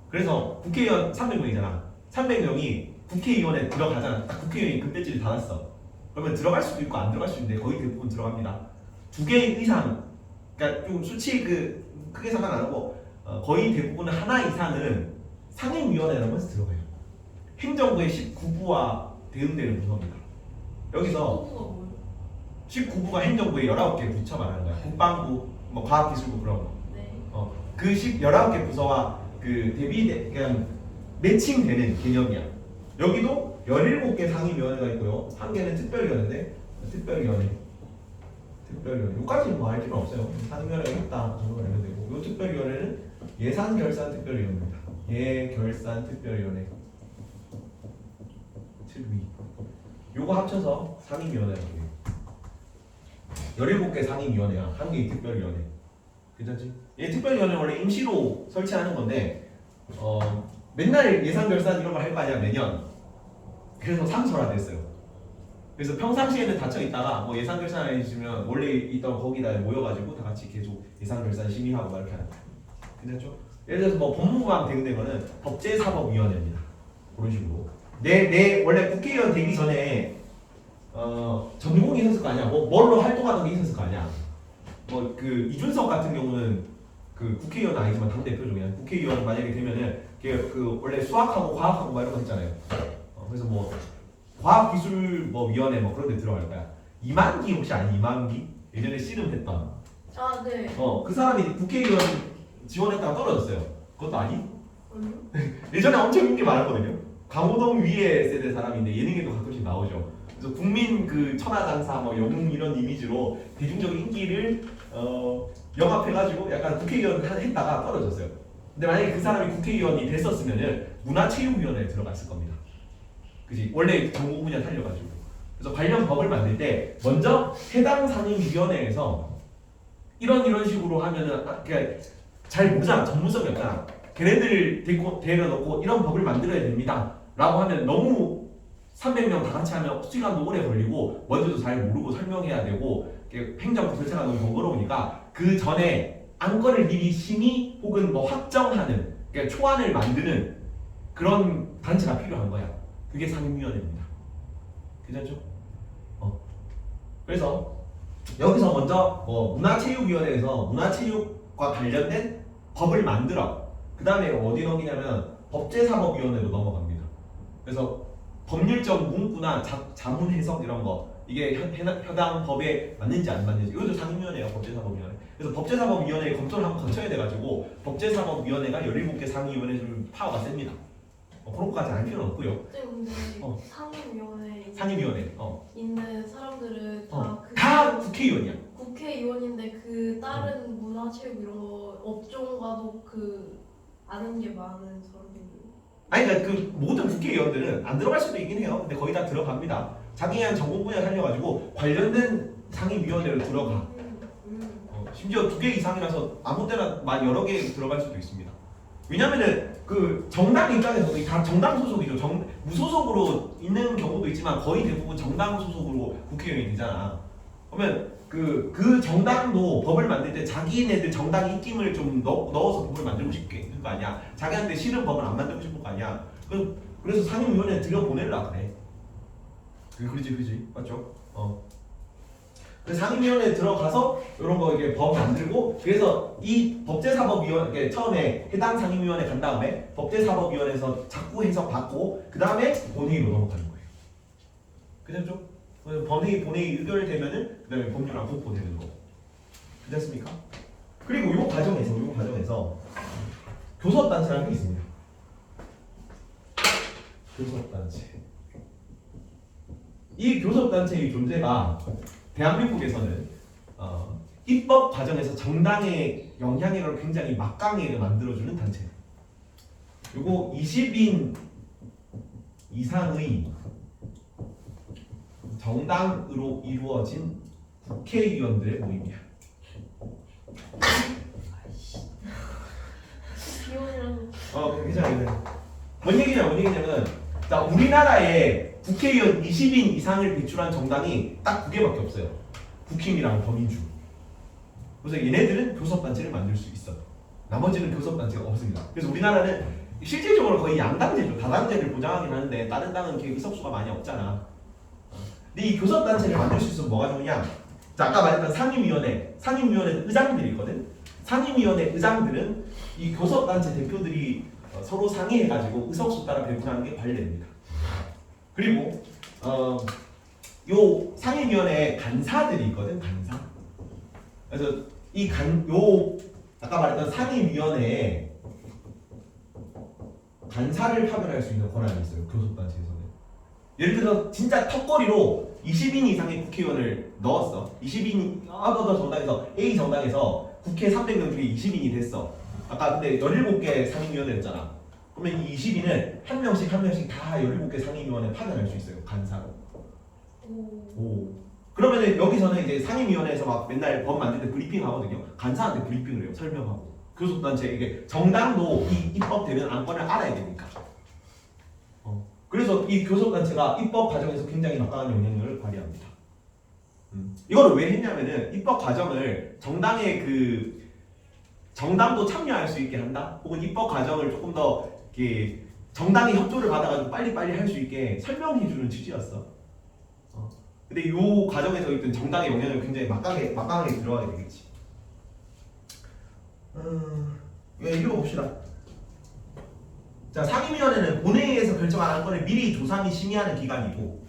그래서 국회의원 300명이잖아. 300명이 국회의원에 들어가잖아. 딱 국회의원이 금배지를 달았어. 그러면 들어갈 수도 있고 안 들어갈 수도 있는데 거의 대부분 들어갑니다. 2개 이상, 그러니까 좀 수치 크게 상관 안 하고 거의 대부분은 하나 이상은 상임위원회라는 곳에 들어가요. 행정부의 19부와 대응되는 부서입니다. 여기서 후보가 뭐예요? 19부가 행정부의 19개 부처 말하는 거야. 국방부, 뭐 과학기술부 그런 거. 네. 그 19개 부서와 그 그냥 매칭되는 개념이야. 여기도 17개 상임위원회가 있고요. 한 개는 특별위원회인데 특별위원회. 여기까지 뭐 알 필요 없어요. 상임위원회가 있다 정도 알면 되고, 이 특별위원회는 예산결산특별위원회입니다. 예결산특별위원회. 특위. 요거 합쳐서 상임위원회라고 해요. 17개 상임위원회야. 한 개의 특별위원회. 괜찮지? 이 특별위원회 원래 임시로 설치하는 건데 맨날 예산결산 이런 걸 할 거 아니야, 매년. 그래서 상설화됐어요. 그래서 평상시에는 닫혀 있다가 뭐 예산결산 해주시면 원래 있던 거기다 모여가지고 다 같이 계속 예산결산 심의하고 막 이렇게 하는 거예요. 괜찮죠? 예를 들어서 뭐 법무부랑 대응된 거는 법제사법위원회입니다. 그런 식으로. 내 원래 국회의원 되기 전에 전공이 있었을 거 아니야. 뭘로 활동하던 게 있었을 거 아니야. 뭐 그 이준석 같은 경우는 그 국회의원 아니지만 당 대표죠. 그냥 국회의원 만약에 되면은 그 원래 수학하고 과학하고 막 이런 거 했잖아요. 그래서 뭐 과학기술 뭐 위원회 뭐 그런 데 들어갈 거야. 이만기 혹시 아니? 이만기? 예전에 씨름했던. 아 네. 그 사람이 국회의원 지원했다가 떨어졌어요. 그것도 아니? 아니요? 예전에 엄청 인기 많았거든요. 강호동 위에 세대 사람인데 예능에도 가끔씩 나오죠. 그래서 국민 그 천하장사 뭐 영웅 이런 이미지로 대중적인 인기를 영합해가지고 약간 국회의원 했다가 떨어졌어요. 근데 만약에 그 사람이 국회의원이 됐었으면은 문화체육위원회에 들어갔을 겁니다. 그지? 원래 전공 분야 살려가지고. 그래서 관련 법을 만들 때 먼저 해당 상임위원회에서 이런 식으로 하면은 그러니까 잘 모르잖아. 전문성이 없잖아. 걔네들 데려놓고 이런 법을 만들어야 됩니다 라고 하면 너무 300명 다 같이 하면 시간도 오래 걸리고 뭔지도 잘 모르고 설명해야 되고 행정부 절차가 너무 번거로우니까 그 전에 안건을 미리 심의 혹은 뭐 확정하는, 그러니까 초안을 만드는 그런 단체가 필요한 거야. 그게 상임위원회입니다. 괜찮죠? 그래서 여기서 먼저 문화체육위원회에서 문화체육과 관련된 법을 만들어. 그 다음에 어디 넘기냐면 법제사법위원회로 넘어갑니다. 그래서 법률적 문구나 자문 해석 이런 거 이게 해당 법에 맞는지 안 맞는지 이것도 상임위원회예요. 법제사법위원회. 그래서 법제사법위원회에 검토를 한번 거쳐야 돼가지고 법제사법위원회가 17개 상임위원회를 파워가 셉니다. 그런 것까지 알 필요는 없고요. 근데 어. 상임위원회 상임위원회. 있는 사람들은 다 국회의원이야. 국회의원인데 그 다른 문화체육 이런 거 업종과도 아는 게 많은 사람들이. 아니 그러니까 그 모든 국회의원들은 안 들어갈 수도 있긴 해요. 근데 거의 다 들어갑니다. 자기가 전공 분야 살려가지고 관련된 상임위원회로 들어가. 심지어 2개 이상이라서 아무 때나 여러 개 들어갈 수도 있습니다. 왜냐면은 그 정당 입장에서도 다 정당 소속이죠. 무소속으로 있는 경우도 있지만 거의 대부분 정당 소속으로 국회의원이 되잖아. 그러면 그 정당도 법을 만들 때 자기네들 정당 입김을 좀 넣어서 법을 만들고 싶게 거 아니야. 자기한테 싫은 법을 안 만들고 싶은 거 아니야. 그래서 상임위원회에 들여보내려고 그래. 그지 맞죠? 그 상임위원회에 들어가서 이런 거 이게 법 만들고, 그래서 이 법제사법위원회 처음에 해당 상임위원회 간 다음에 법제사법위원회에서 자꾸 해석 받고 그 다음에 본회의로 넘어가는 거예요. 그죠? 본회의 의결되면은 그 다음에 법률안 공포되는 거. 괜찮습니까? 그리고 이 과정에서 교섭단체라는 게 있습니다. 교섭단체. 이 교섭단체의 존재가 대한민국에서는 입법 과정에서 정당의 영향력을 굉장히 막강하게 만들어주는 단체. 요거 20인 이상의 정당으로 이루어진 국회의원들의 모임이야. 비혼이라서. 괜찮아요. 뭔 얘기냐면, 자, 우리나라에 국회의원 20인 이상을 배출한 정당이 딱 2개밖에 없어요. 국힘이랑 더민주. 그래서 얘네들은 교섭단체를 만들 수 있어. 나머지는 교섭단체가 없습니다. 그래서 우리나라는 실질적으로 거의 양당제죠. 다당제를 보장하긴 하는데 다른 당은 이렇게 의석수가 많이 없잖아. 근데 이 교섭단체를 만들 수 있으면 뭐가 좋냐? 자, 아까 말했던 상임위원회는 의장들이 있거든. 상임위원회 의장들은 이 교섭단체 대표들이 서로 상의해가지고 의석수 따라 배분하는 게 관례입니다. 그리고 요 상임위원회 간사들이 있거든. 간사. 그래서 아까 말했던 상임위원회에 간사를 파견할 수 있는 권한이 있어요. 교섭단체에서는. 예를 들어 진짜 턱걸이로 20인 이상의 국회의원을 넣었어. 20인 어떤 정당에서 A 정당에서 국회 300명 중에 20인이 됐어. 아까 근데 17개 상임위원회였잖아. 그러면 이 20인을 한 명씩 다 17개 상임위원회 파견할 수 있어요. 간사로. 오. 그러면은 여기서는 이제 상임위원회에서 막 맨날 법 만들 때 브리핑 하거든요. 간사한테 브리핑을 해요. 설명하고. 교섭단체 이게 정당도 이 입법되는 안건을 알아야 되니까. 그래서 이 교섭단체가 입법 과정에서 굉장히 막강한 영향력을 발휘합니다. 이거를 왜 했냐면은 입법 과정을 정당도 참여할 수 있게 한다. 혹은 입법 과정을 조금 더 이렇게 정당의 협조를 받아가지고 빨리빨리 할 수 있게 설명해주는 취지였어. 근데 이 과정에서 있던 정당의 영향력이 굉장히 막강하게 들어가게 되겠지. 읽어봅시다. 자, 상임위원회는 본회의에서 결정한 안건을 미리 조사 및 심의하는 기관이고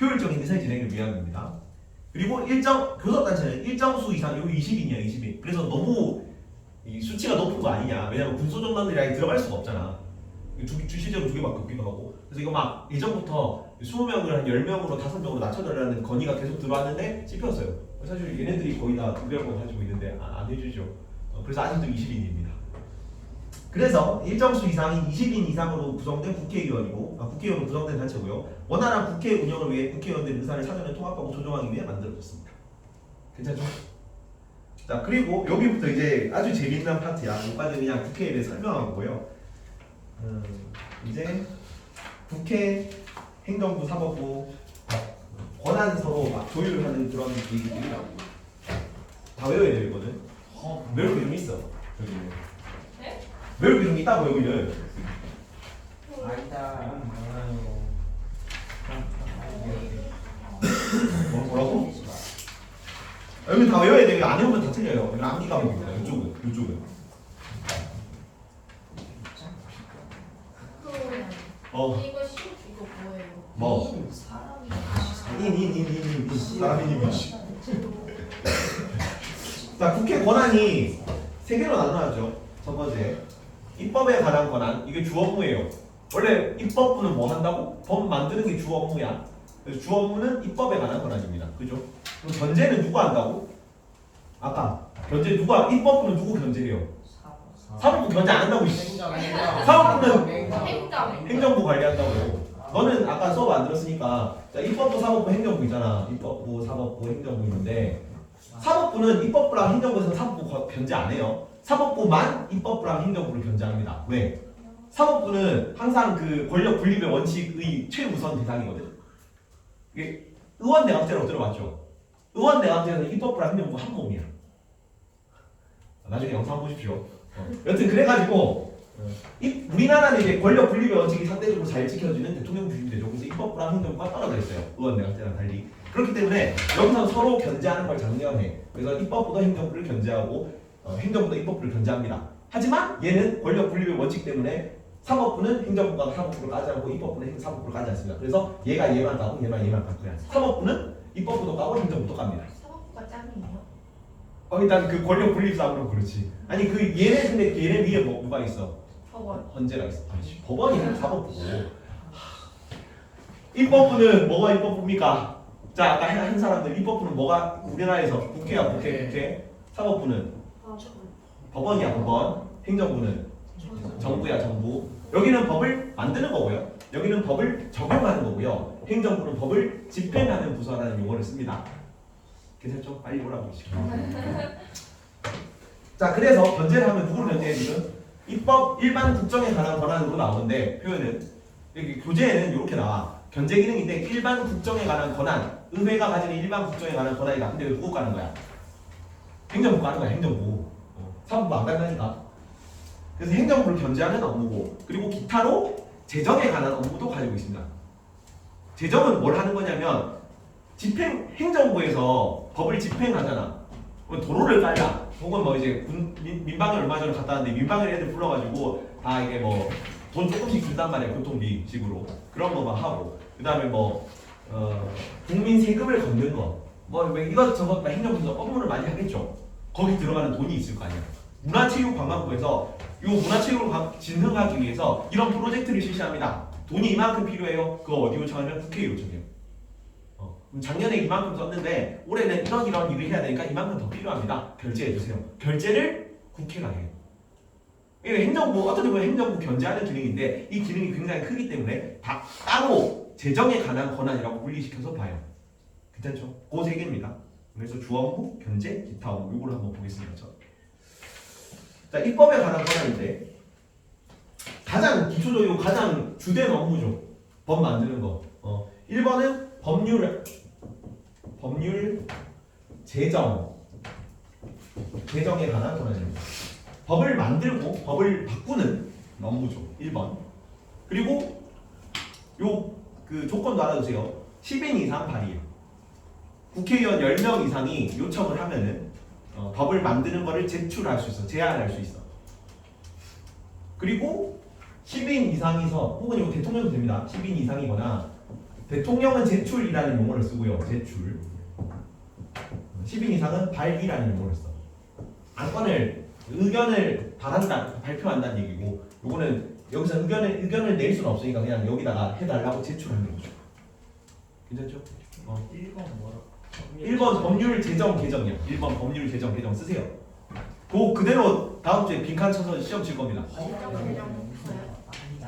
효율적인 의사 진행을 위한 겁니다. 그리고 교섭단체는 일정 수 이상, 여기 20인이야, 20인. 그래서 너무 이 수치가 높은 거 아니냐. 왜냐면 군소정당들이 아예 들어갈 수가 없잖아. 실제로 2개밖에 없기도 하고. 그래서 이거 막 예전부터 20명을 한 10명으로 5명으로 낮춰달라는 건의가 계속 들어왔는데 씹혔어요. 사실 얘네들이 거의 다 의결권 가지고 있는데 안 해주죠. 그래서 아직도 20인입니다. 그래서 일정 수 이상이 20인 이상으로 구성된 국회의원으로 구성된 단체고요. 원활한 국회 운영을 위해 국회의원들의 의사를 사전에 통합하고 조정하기 위해 만들어졌습니다. 괜찮죠? 자, 그리고 여기부터 이제 아주 재밌는 파트야. 여기까지 그냥 국회에 대해 설명한 거고요. 이제 국회, 행정부, 사법부 권한 서로 막 조율하는 그런 얘기들이 나옵니다. 다 외워야 되거든. 외울 게 좀 있어. 여기. 네? 외울 게 좀 있다고 여기는. 아니다. 뭐라고? 여기 다 외워야 돼. 안 외우면 다 틀려요. 여기 암기 과목입니다. 이쪽은. 이거 이거 뭐예요? 뭐? 사람이 사람이 자, 국회 권한이 3개로 나눠야죠. 첫 번째, 입법에 관한 권한. 이게 주 업무예요. 원래 입법부는 뭐 한다고? 법 만드는 게 주 업무야. 그래서 주 업무는 입법에 관한 권한입니다. 그죠? 그럼 견제는 누가 한다고? 아까 입법부는 누구 견제해요? 사법부 견제 안 한다고. 사법부는 행정부 관리한다고. 너는 아까 수업 안 들었으니까 자, 입법부, 사법부, 행정부 있잖아. 입법부, 사법부, 행정부 있는데 사법부는 입법부랑 행정부에서 사법부 견제 안 해요. 사법부만 입법부랑 행정부를 견제합니다. 왜? 사법부는 항상 그 권력 분립의 원칙의 최우선 대상이거든. 이게 의원내각제라고 들어봤죠? 의원내각제는 입법부랑 행정부 한 몸이야. 나중에 영상 보십시오. 여튼 그래가지고 우리나라는 이제 권력 분립의 원칙이 상대적으로 잘 지켜지는 대통령 중심제죠. 그래서 입법부랑 행정부가 떨어져 있어요. 의원내각제랑 달리. 그렇기 때문에 여기서 서로 견제하는 걸 장려해. 그래서 입법부도 행정부를 견제하고 행정부도 입법부를 견제합니다. 하지만 얘는 권력 분립의 원칙 때문에 사법부는 행정부가 사법부를 까지 않고 입법부는 사법부를 까지 않습니다. 그래서 얘가 얘만 까고 얘만 갈 거야. 사법부는 입법부도 까고 행정부도 깝니다. 사법부가 짱이에요? 일단 그 권력 분립 싸움으로 그렇지. 아니 그 근데 얘네 위에 누가 있어? 법원. 헌재가 있어. 아니, 법원이 사법부고. 입법부는 뭐가 입법부입니까? 자, 아까 한 사람들 입법부는 뭐가 우리나라에서 국회야 국회. 사법부는 법원이야 법원. 행정부는 정부야 정부. 여기는 법을 만드는 거고요. 여기는 법을 적용하는 거고요. 행정부는 법을 집행하는 부서라는 용어를 씁니다. 괜찮죠? 빨리 올라보시죠. 자, 그래서 견제를 하면 누구를 견제해 지금? 입법 일반 국정에 관한 권한으로 나오는데 표현은 여기 교재에는 이렇게 나와. 견제 기능인데 일반 국정에 관한 권한, 의회가 가지는 일반 국정에 관한 권한이다. 근데 누구 가는 거야? 행정부 가는 거야. 행정부. 사법부 안 간다니까. 그래서 행정부를 견제하는 업무고, 그리고 기타로 재정에 관한 업무도 가지고 있습니다. 재정은 뭘 하는 거냐면 행정부에서 법을 집행하잖아. 도로를 깔라. 혹은 뭐 이제 민방위 얼마 전에 갔다 왔는데 민방위 애들 불러가지고 다 이게 뭐 돈 조금씩 준단 말이야. 교통비 식으로. 그런 거만 하고. 그 다음에 뭐 국민 세금을 걷는 거. 뭐 이것저것 행정부에서 업무를 많이 하겠죠. 거기 들어가는 돈이 있을 거 아니야. 문화체육관광부에서 이 문화체육을 진흥하기 위해서 이런 프로젝트를 실시합니다. 돈이 이만큼 필요해요. 그거 어디 요청하면 국회에 요청해요. 그럼 작년에 이만큼 썼는데 올해는 이런 일을 해야 되니까 이만큼 더 필요합니다. 결제해 주세요. 결제를 국회가 해요. 이게 행정부 어떻게 보면 행정부 견제하는 기능인데 이 기능이 굉장히 크기 때문에 다 따로 재정에 관한 권한이라고 분리시켜서 봐요. 괜찮죠? 그 세 개입니다. 그래서 주업무, 견제, 기타 업무 이걸 한번 보겠습니다. 자, 입법에 관한 권한인데 가장 기초적이고 가장 주된 업무죠. 법 만드는 거. 1번은 법률 제정에 관한 권한입니다. 법을 만들고 법을 바꾸는 업무죠. 1번. 그리고 그 조건도 알아두세요. 10인 이상 발의예요. 국회의원 10명 이상이 요청을 하면은 법을 만드는 거를 제출할 수 있어. 제안할 수 있어. 그리고 10인 이상이서 혹은 이거 대통령도 됩니다. 10인 이상이거나 대통령은 제출이라는 용어를 쓰고요. 제출. 10인 이상은 발의라는 용어를 써. 의견을 발표한다는 얘기고, 요거는 여기서 의견을 낼 수는 없으니까 그냥 여기다가 해달라고 제출하는 거죠. 괜찮죠? 1번 뭐라? 1번 법률 제정 개정이요. 1번 법률 제정 개정 쓰세요. 그대로 다음 주에 빈칸 쳐서 시험 칠 겁니다.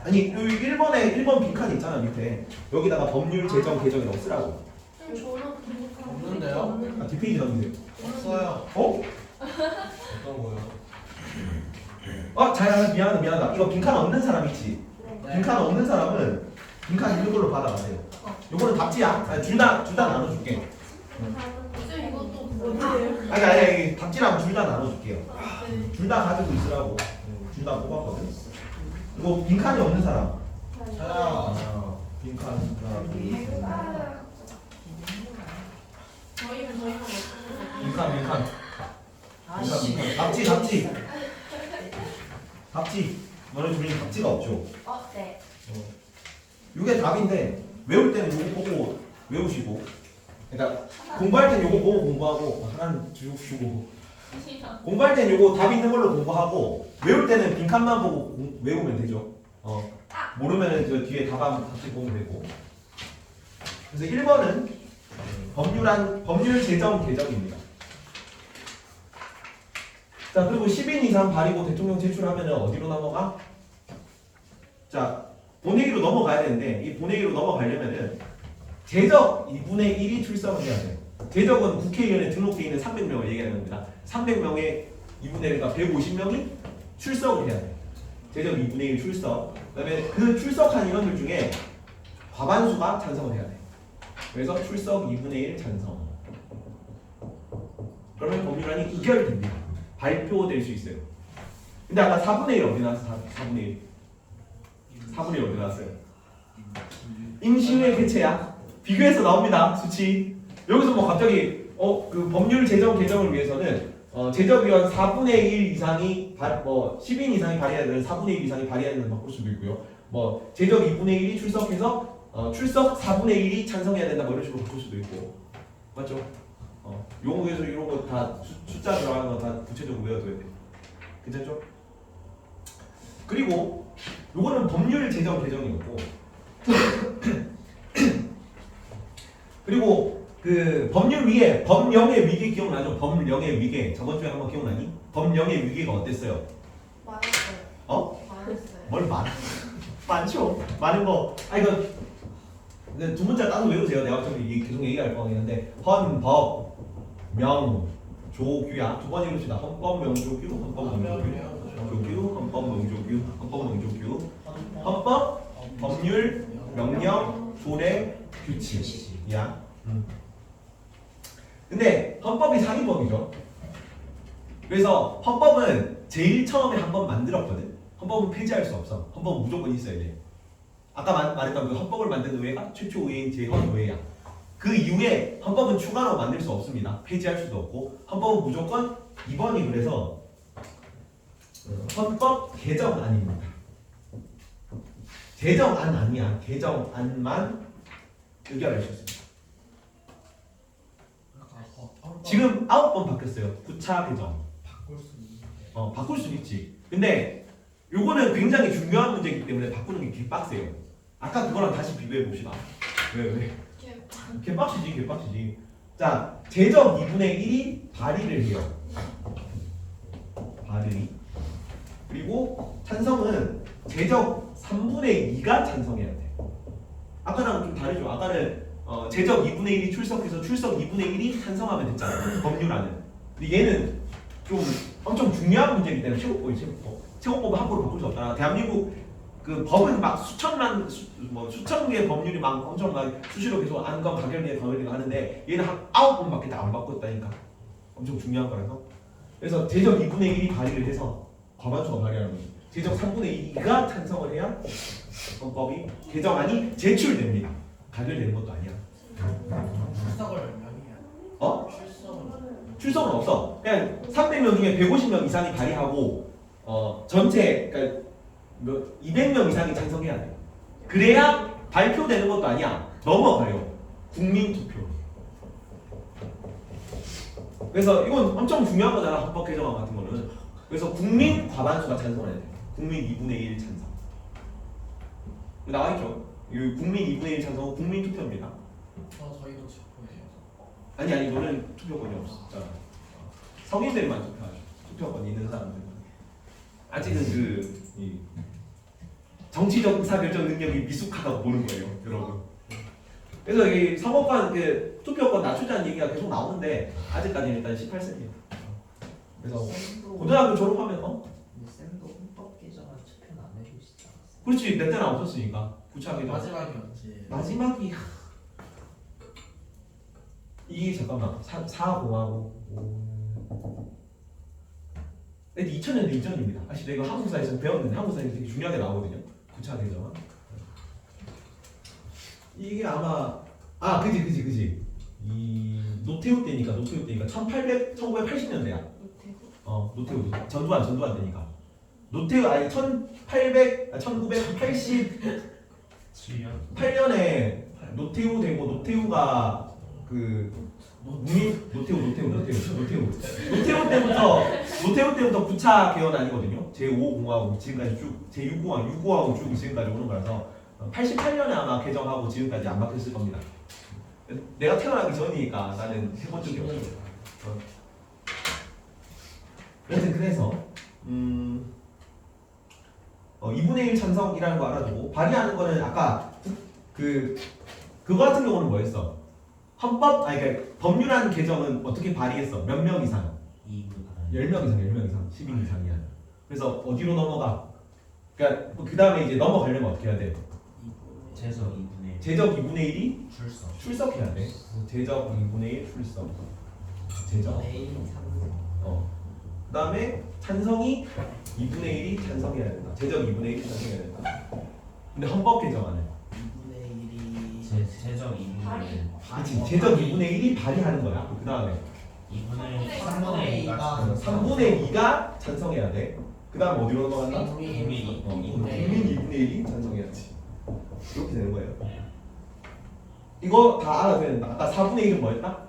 아니 여기 1번 빈칸 있잖아 밑에. 여기다가 법률 제정 개정이라고 쓰라고. 저는 없는데요? 뒷페이지 넘기세요. 없어요. 어떤 거요? 잘 미안하다. 이거 빈칸 없는 사람 있지? 빈칸 없는 사람은 빈칸 있는 걸로 받아가세요. 요거는 답지야. 둘 다 나눠줄게. 쌤 이것도 뭐예요? 아니 답지랑 둘 다 나눠줄게요. 네. 둘 다 가지고 있으라고. 둘 다 뽑았거든. 이거 빈칸이 없는 사람. 빈칸 하나, 저희는 빈칸. 아씨. 답지. 너네 둘이 답지가 없죠. 네. 이게 답인데 외울 때는 요거 보고 외우시고. 그러니까 공부할 땐 요거 보고 공부하고 하나는 주고. 공부할 땐 요거 답 있는 걸로 공부하고 외울 때는 빈칸만 보고 외우면 되죠. 모르면은 저 뒤에 답지 보면 되고. 그래서 1번은 법률 제정 개정입니다. 자, 그리고 10인 이상 발의고 대통령 제출하면은 어디로 넘어가? 자, 본회의로 넘어가야 되는데 이 본회의로 넘어가려면은 제적 2분의 1이 출석을 해야 돼요. 제적은 국회의원에 등록되어 있는 300명을 얘기하는 겁니다. 300명의 2분의 1과 150명이 출석을 해야 돼요. 제적 2분의 1 출석. 그다음에 그 출석한 인원들 중에 과반수가 찬성을 해야 돼요. 그래서 출석 2분의 1 찬성. 그러면 법률안이 의결됩니다. 발표될 수 있어요. 근데 아까 4분의 1 어디 나왔어? 4분의 1. 4분의 1 어디 나왔어요? 임시회 개최야. 비교해서 나옵니다. 수치. 여기서 뭐 갑자기 그 법률 제정 개정을 위해서는 제적위원 4분의 1 이상이 10인 이상이 발의해야 되는 4분의 1 이상이 발의해야 되는 바꿀 수도 있고요. 뭐 제적 2분의 1이 출석해서 출석 4분의 1이 찬성해야 된다 뭐 이런 식으로 바꿀 수도 있고. 맞죠? 용어에서 이런 거 다 숫자 들어가는 거 다 구체적으로 외워둬야 돼. 괜찮죠? 그리고 요거는 법률 제정 개정이었고 그리고 그 법률 위에 법령의 위계 기억나죠? 법령의 위계 저번 주에 한번 기억나니? 법령의 위계가 어땠어요? 많았어요. 많았어요. 뭘 많죠? 많은 거. 이거 두 문자 따로 외우세요. 내가 어차피 계속 얘기할 거겠는데 헌법, 명, 조규야. 두 번 읽읍시다. 헌법, 명, 조규, 헌법, 명, 조규. 조규, 헌법, 농조규, 헌법, 농조규, 헌법, 법률, 명령, 조례, 규칙이야. 근데 헌법이 상위법이죠. 그래서 헌법은 제일 처음에 한 번 만들었거든. 헌법은 폐지할 수 없어. 헌법은 무조건 있어야 돼. 아까 말했던 그 헌법을 만든 의회가 최초 의회인 제 헌의회야. 그 이후에 헌법은 추가로 만들 수 없습니다. 폐지할 수도 없고 헌법은 무조건 2번이 그래서 헌법 개정안입니다. 개정안 아니야. 개정안만 의결할 수 있습니다. 지금 9번 바뀌었어요. 9차 개정. 바꿀 수 있는데. 바꿀 수 있지. 근데 요거는 굉장히 중요한 문제이기 때문에 바꾸는 게 개빡세요. 아까 그거랑 다시 비교해 봅시다. 왜? 개빡치지. 자, 제적 2분의 1이 발의를 해요. 발의. 그리고 찬성은 제적 3분의 2가 찬성해야 돼. 아까랑 좀 다르죠. 아까는 제적 2분의 1이 출석해서 출석 2분의 1이 찬성하면 됐잖아. 법률안은. 근데 얘는 좀 엄청 중요한 문제이기 때문에 최고법을 함부로 바꿀 수 없잖아. 대한민국 그 법은 막 수천 개의 법률이 막 엄청 막 수시로 계속 안건 가결되고 하는데 얘는 한 9번밖에 다 안 바꿨다니까. 엄청 중요한 거라서. 그래서 제적 2분의 1이 발의를 해서 과반수가 발의하는 거지. 제적 3분의 2가 찬성을 해야 헌법이 개정안이 제출됩니다. 가결되는 것도 아니야. 출석을 몇 명이야? 출석은 없어. 그냥 300명 중에 150명 이상이 발의하고 전체 그러니까 200명 이상이 찬성해야 돼. 그래야 발표되는 것도 아니야. 넘어가요. 국민투표. 그래서 이건 엄청 중요한 거잖아. 헌법 개정안 같은 거는. 그래서 국민 과반수가 찬성해야 돼. 국민 2분의 1 찬성. 나와있죠. 국민 2분의 1 찬성은 국민투표입니다. 저희도 투표해요. 아니 너는 투표권이 없었잖아. 성인들만 투표하죠. 투표권 있는 사람들은. 아직은 이 정치적 의사결정 능력이 미숙하다고 보는 거예요, 여러분. 그래서 이 선거권 그 투표권 낮추자는 얘기가 계속 나오는데 아직까지는 일단 18세입니다. 그래서 고등학교 졸업하면 근데 쌤도 헌법 개정안 투표는 안 해주시지 않았어요? 그렇지 몇 대나 없었으니까 9차 개정. 마지막이 언제? 마지막이 이게 잠깐만 4공하고 2000년대 이전입니다. 아시죠? 이거 한국사에서 배웠는데 한국사에서 되게 중요하게 나오거든요. 9차 개정안. 이게 아마 그지. 이 노태우 때니까 1980년대야. 노태우 전두환 때니까. 노태우 1988년에 노태우 되고 노태우가 노태우 때부터 9차 개헌안이거든요. 제5공화국 지금까지 쭉 제6공화국 쭉 지금까지 오는 거라서 88년에 아마 개정하고 지금까지 안 바뀌었을 겁니다. 내가 태어나기 전이니까 나는 해본 적이 없어. 여튼 그래서 2분의 1 찬성이라는 거 알아두고 발의하는 거는 아까 그거 같은 경우는 뭐였어? 그러니까 법률안 개정은 어떻게 발의했어? 몇 명 이상? 10명 이상, 10인 이상이야. 그래서 어디로 넘어가? 그러니까 그 다음에 이제 넘어가려면 어떻게 해야 돼? 제적 2분의 1 제적 2분의 1이 출석 출석해야 돼. 제적 2분의 1 출석. 제적. 그 다음에 찬성이 2분의 1이 찬성해야 된다. 제적 2분의 1이 찬성해야 된다. 근데 헌법 개정안은 2분의 1이 제적 2분의 1 그치, 제적 2분의 1이 발의하는 거야. 그 다음에 3분의 2가 3분의 2가 찬성해야 돼. 그 다음 어디로 넘어간다? 국민이 국민 2분의 1이 찬성해야지. 이렇게 되는 거예요. 이거 다 알아둬야 된다. 아까 4분의 1은 뭐였다?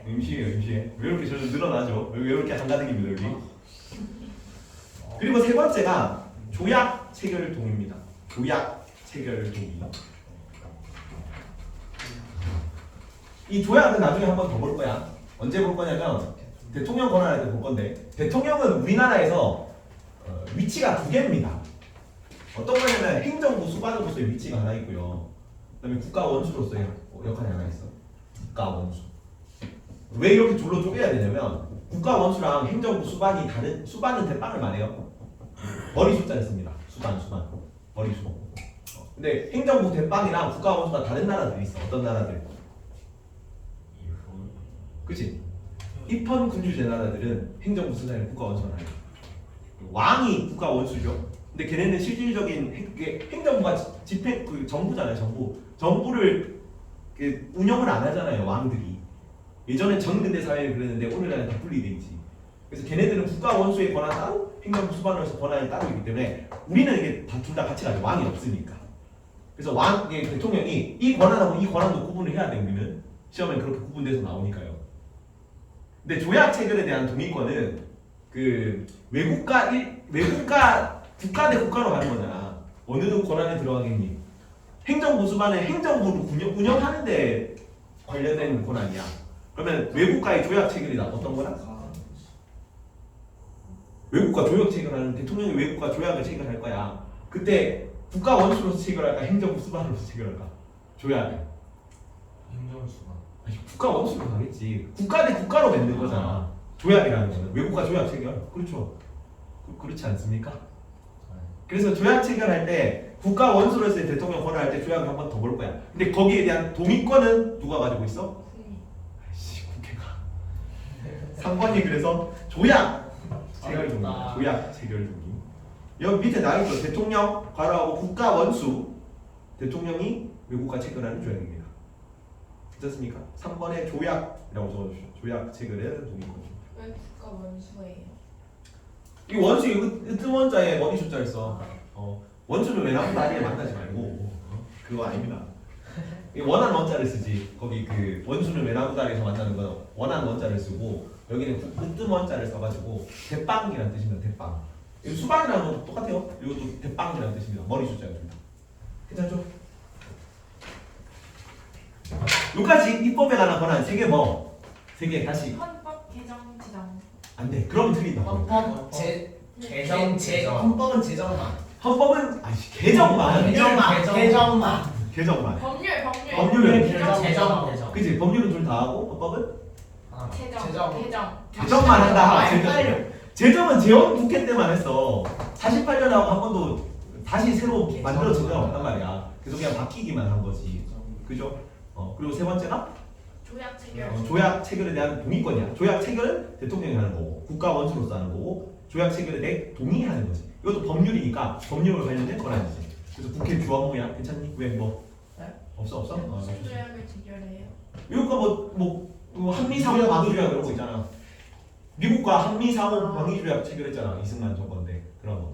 임시회. 왜 이렇게 저는 늘어나죠? 왜 이렇게 한가득입니다 여기. 그리고 세 번째가 조약 체결 동의입니다. 조약 체결 동의. 이 조약은 나중에 한 번 더 볼 거야. 언제 볼 거냐면 대통령 권한할 때 볼 건데 대통령은 우리나라에서 위치가 두 개입니다. 어떤 거냐면 행정부 수반으로서의 위치가 하나 있고요. 그다음에 국가 원수로서의 역할이 하나 있어. 국가 원수. 왜 이렇게 둘로 쪼개야 되냐면 국가 원수랑 행정부 수반이 다른 수반은 대빵을 말해요. 머리 숫자를 씁니다. 수반 머리 수. 근데 행정부 대빵이랑 국가 원수가 다른 나라들이 있어. 어떤 나라들? 그치? 입헌 군주제 나라들은 행정부 수반이 국가 원수가 아니야. 왕이 국가 원수죠. 근데 걔네는 실질적인 행정부가 집행 그 정부잖아요. 정부를 운영을 안 하잖아요. 왕들이. 예전에 전근대 사회를 그랬는데 오늘날은 다 분리돼 있지. 그래서 걔네들은 국가 원수의 권한 따로, 행정부 수반으로서 권한이 따로 있기 때문에 우리는 이게 둘 다 같이 가죠. 왕이 없으니까. 그래서 대통령이 이 권한하고 이 권한도 구분을 해야 돼. 우리는 시험에 그렇게 구분돼서 나오니까요. 근데 조약 체결에 대한 동의권은 그 국가 대 국가로 가는 거잖아. 어느 권한에 들어가겠니? 행정부 수반은 행정부를 운영하는 데 관련된 권한이야. 그러면 외국과의 조약 체결이다. 어떤 거나? 외국과 조약 체결하는 대통령이 외국과 조약을 체결할 거야. 그때 국가 원수로서 체결할까? 행정부 수반으로서 체결할까? 조약을. 행정수반. 아니, 국가 원수로 가겠지. 국가 대 국가로 맺는 거잖아. 조약이라는 거는 외국과 조약 체결. 그렇죠. 그렇지 않습니까? 그래서 조약 체결할 때 국가 원수로서의 대통령 권한할 때 조약을 한 번 더 볼 거야. 근데 거기에 대한 동의권은 누가 가지고 있어? 아이씨, 국회가. 3번이 그래서 조약 체결 동의. 조약 체결 동의. 여기 밑에 나와있죠. 대통령 괄호하고 국가 원수. 대통령이 외국과 체결하는 조약입니다. 괜찮습니까? 3번에 조약이라고 적어주시죠. 조약 체결에 동의권. 왜 국가 원수예요? 이 원수 으뜸원자에 머리 숫자를 써. 원수는 외나무 다리에 만나지 말고 그거 아닙니다. 원한 원자를 쓰지. 거기 그 원수는 외나무 다리에서 만나는 건 원한 원자를 쓰고 여기는 으뜸원자를 써가지고 대빵이라는 뜻입니다. 대빵. 수방이라는 것도 똑같아요. 이것도 대빵이라는 뜻입니다. 머리 숫자입니다. 괜찮죠? 여기까지 입법에 관한 권한 3개 뭐? 3개 다시. 헌법 개정 지정. 안 돼. 그러면 틀린다. 헌법 개정. 헌법은 제정만. 헌법은 개정만. 개정만. 법률은 제정. 그치? 법률은 둘 다 하고 헌법은 개정만 한다. 제정은 재원 국회 때만 했어. 48년하고 한 번도 다시 새로 만들어진 적 없단 말이야. 그래서 그냥 바뀌기만 한 거지. 그죠? 그리고 세 번째가 조약 체결. 조약 체결에 대한 동의권이야. 조약 체결은 대통령이 하는 거고 국가 원수로서 하는 거고 조약 체결에 대해 동의하는 거지. 이것도 법률이니까 법률과 관련된 권한이지. 그래서 국회 주업무야. 괜찮니? 왜 뭐? 네? 없어? 무슨 조약을 체결해요? 이거 뭐 한미 상호 방위 조약 이런 거 있잖아. 미국과 한미 상호 방위 조약 체결했잖아. 이승만 정권인데 그런 거.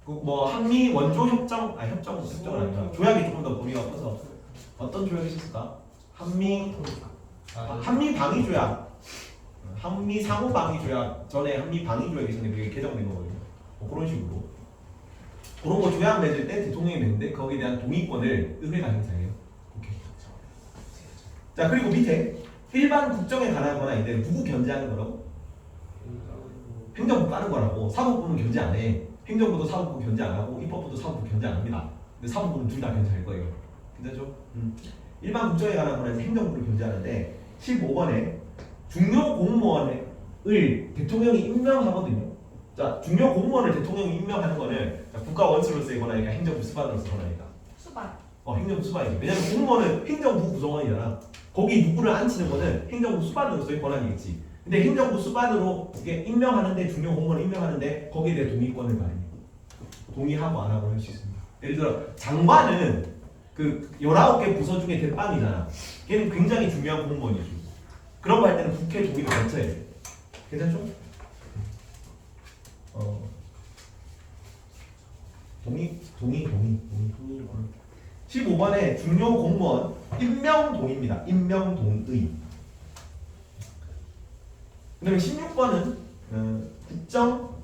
뭐 한미 원조 협정은 아니라 조약이 조금 더 범위가 커서 어떤 조약이 있었을까? 한미 방위 조약, 한미 상호 방위 조약 전에 한미 방위 조약이 있었는데 그게 개정된 거거든요. 뭐 그런 식으로 그런 거 조약 맺을 때 대통령이 맺는데 거기에 대한 동의권을 의회가 행사해요. 오케이. 자 그리고 밑에 일반 국정에 관한 권한인데 누구 견제하는 거라고? 행정부 까는 거라고. 사법부는 견제 안 해. 행정부도 사법부 견제 안 하고 입법부도 사법부 견제 안 합니다. 근데 사법부는 둘 다 견제할 거예요. 괜찮죠? 일반 국정에 관한 권한은 행정부를 견제하는데 15번에 중요 공무원을 대통령이 임명하거든요. 자, 중요 공무원을 대통령이 임명하는 거는 국가 원수로서의 권한이니까 행정부 수반으로서 권한이다. 수반. 행정부 수반이죠. 왜냐면 공무원은 행정부 구성원이잖아. 거기 누구를 앉히는 거는 행정부 수반으로서의 권한이겠지. 근데 행정부 수반으로 이게 임명하는데 중요 공무원을 임명하는데 거기에 대해 동의권을 말해요. 동의하고 안 하고 할 수 있습니다. 예를 들어 장관은 그 19개 부서 중에 대빵이잖아. 걔는 굉장히 중요한 공무원이죠. 그런 거 할 때는 국회 동의를 거쳐야 돼. 괜찮죠? 동의. 15번에 중요 공무원 임명 동의입니다. 임명 동의. 그다음에 16번은 국정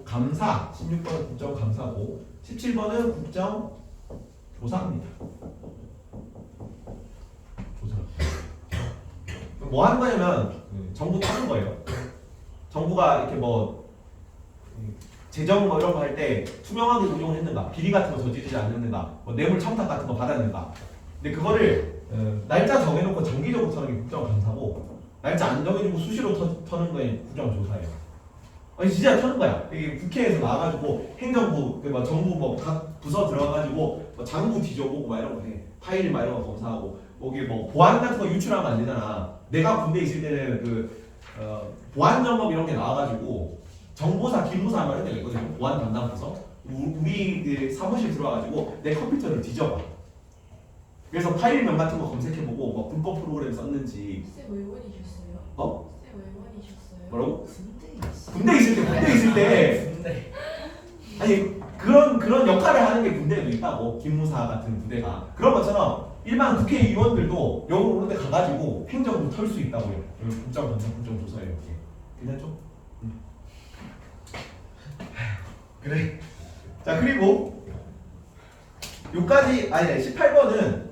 감사. 16번은 국정 감사고 17번은 국정 조사입니다. 조사. 뭐 하는 거냐면 정부 타는 거예요. 정부가 이렇게 뭐 재정 뭐 이런 거 할 때 투명하게 운용을 했는가, 비리 같은 거 저지르지 않는가, 뭐 뇌물 청탁 같은 거 받았는가. 근데 그거를 날짜 정해놓고 정기적으로 하는 게 국정감사고 날짜 안 정해주고 수시로 터는 거에 국정조사예요. 아니 진짜 터는 거야. 이게 국회에서 나와가지고 행정부, 그 정부 뭐 각 부서 들어가가지고 뭐 장부 뒤져보고 막 이런 거 해. 파일 막 이런 거 검사하고 거기 뭐 보안 같은 거 유출하면 안 되잖아. 내가 군대 있을 때는 보안 점검 이런 게 나와가지고 정보사, 기무사 막 이런 데가 있거든요. 보안 담당 부서. 우리 그 사무실 들어와가지고 내 컴퓨터를 뒤져봐. 그래서 파일명 같은 거 검색해보고 뭐 불법 프로그램 썼는지. 쌤 외원이셨어요? 어? 쌤 외원이셨어요? 뭐라고? 군대 있어. 군대 있을 때 근데 아니 그런 역할을 하는 게 군대에도 있다고. 기무사 같은 부대가 그런 것처럼 일반 국회의원들도 여기 오는 데 가가지고 행정부 털 수 있다고요. 여기 국정조사에 이렇게. 괜찮죠? 그래. 자 그리고 요까지 아니 18번은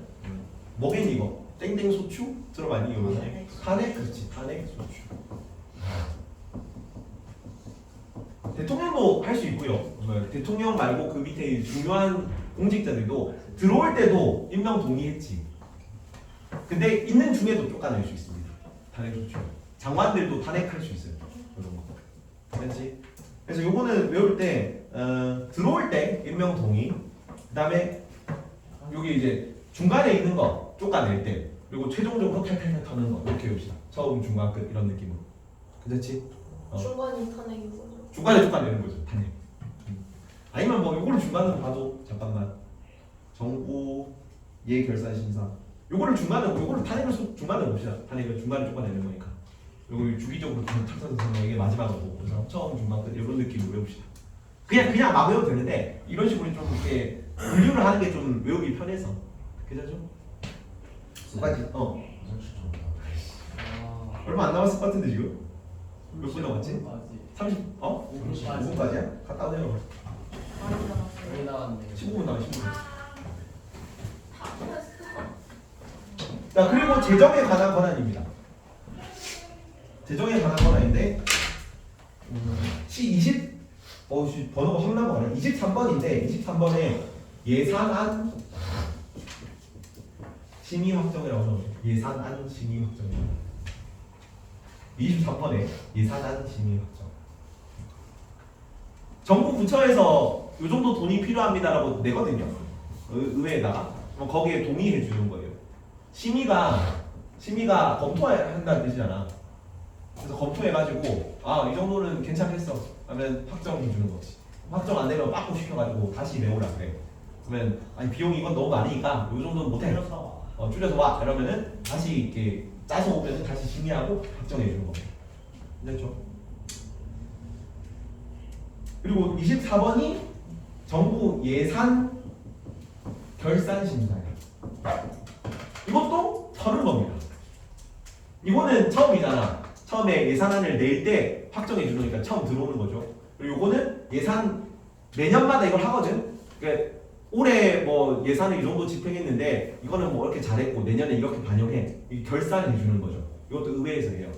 뭐겠니 이거? 땡땡 소추? 들어봤니 이거? 탄핵? 그렇지 탄핵 소추. 대통령도 할 수 있고요. 대통령 말고 그 밑에 중요한 공직자들도 들어올 때도 임명 동의했지. 근데 있는 중에도 쫓아낼 수 있습니다. 탄핵 소추. 장관들도 탄핵할 수 있어요. 그런 거. 그렇지? 그래서 요거는 외울 때 들어올 때 임명 동의. 그다음에 여기 이제 중간에 있는 거 쫓아낼 때 그리고 최종적으로 탈탈탈 터는 거 이렇게 외웁시다. 처음 중간 끝 이런 느낌으로. 그렇지? 중간이 탄핵인 거죠? 중간에 쫓아내는 거죠. 탄핵. 아니면 뭐 요거를 중간으로 봐도 잠깐만. 정부 예결산 심사. 요거를 중간으로 요거를 탄핵을 중간으로 봅시다. 탄핵을 중간에 쫓아내는 거니까. 요거 주기적으로 탁탁탁 이게 마지막으로 보고 그래서 처음 중간 끝 이런 느낌으로 외웁시다. 그냥 막 외워도 되는데 이런 식으로 좀 이렇게 분류를 하는 게 좀 외우기 편해서. 괜찮죠? 끝까지. 얼마 안 남았을 것 같은데 지금? 몇 분 남았지? 30? 5분까지야? 갔다 오세요. 많이 남았어요. 여기 나왔네. 15분 남았 15분. 다 끝났어. 자 그리고 재정에 관한 권한입니다. 재정에 관한 권한인데 번호가 확 나가네. 23번인데 23번에 예산안 심의 확정이라고 적어요. 예산안 심의 확정이에요. 23번에 예산안 심의 확정. 정부 부처에서 이 정도 돈이 필요합니다라고 내거든요. 의회에다가 거기에 동의해 주는 거예요. 심의가 검토한다는 뜻이잖아. 그래서 검토해가지고 이 정도는 괜찮겠어 하면 확정해 주는 거지. 확정 안 되면 빠꾸 시켜가지고 다시 내오라 그래. 그러면 아니 비용이 이건 너무 많으니까 이 정도는 못해. 줄여서 와 이러면은 다시 이렇게 짜서 오면은 다시 심의하고 확정해 주는 겁니다. 됐죠? 그리고 24번이 정부 예산 결산 심사예요. 이것도 서른 겁니다. 이거는 처음이잖아. 처음에 예산안을 낼 때 확정해 주니까 처음 들어오는 거죠. 그리고 이거는 매년마다 이걸 하거든. 그러니까 올해 뭐 예산을 이 정도 집행했는데 이거는 뭐 이렇게 잘했고 내년에 이렇게 반영해. 이 결산해 주는 거죠. 이것도 의회에서 해요.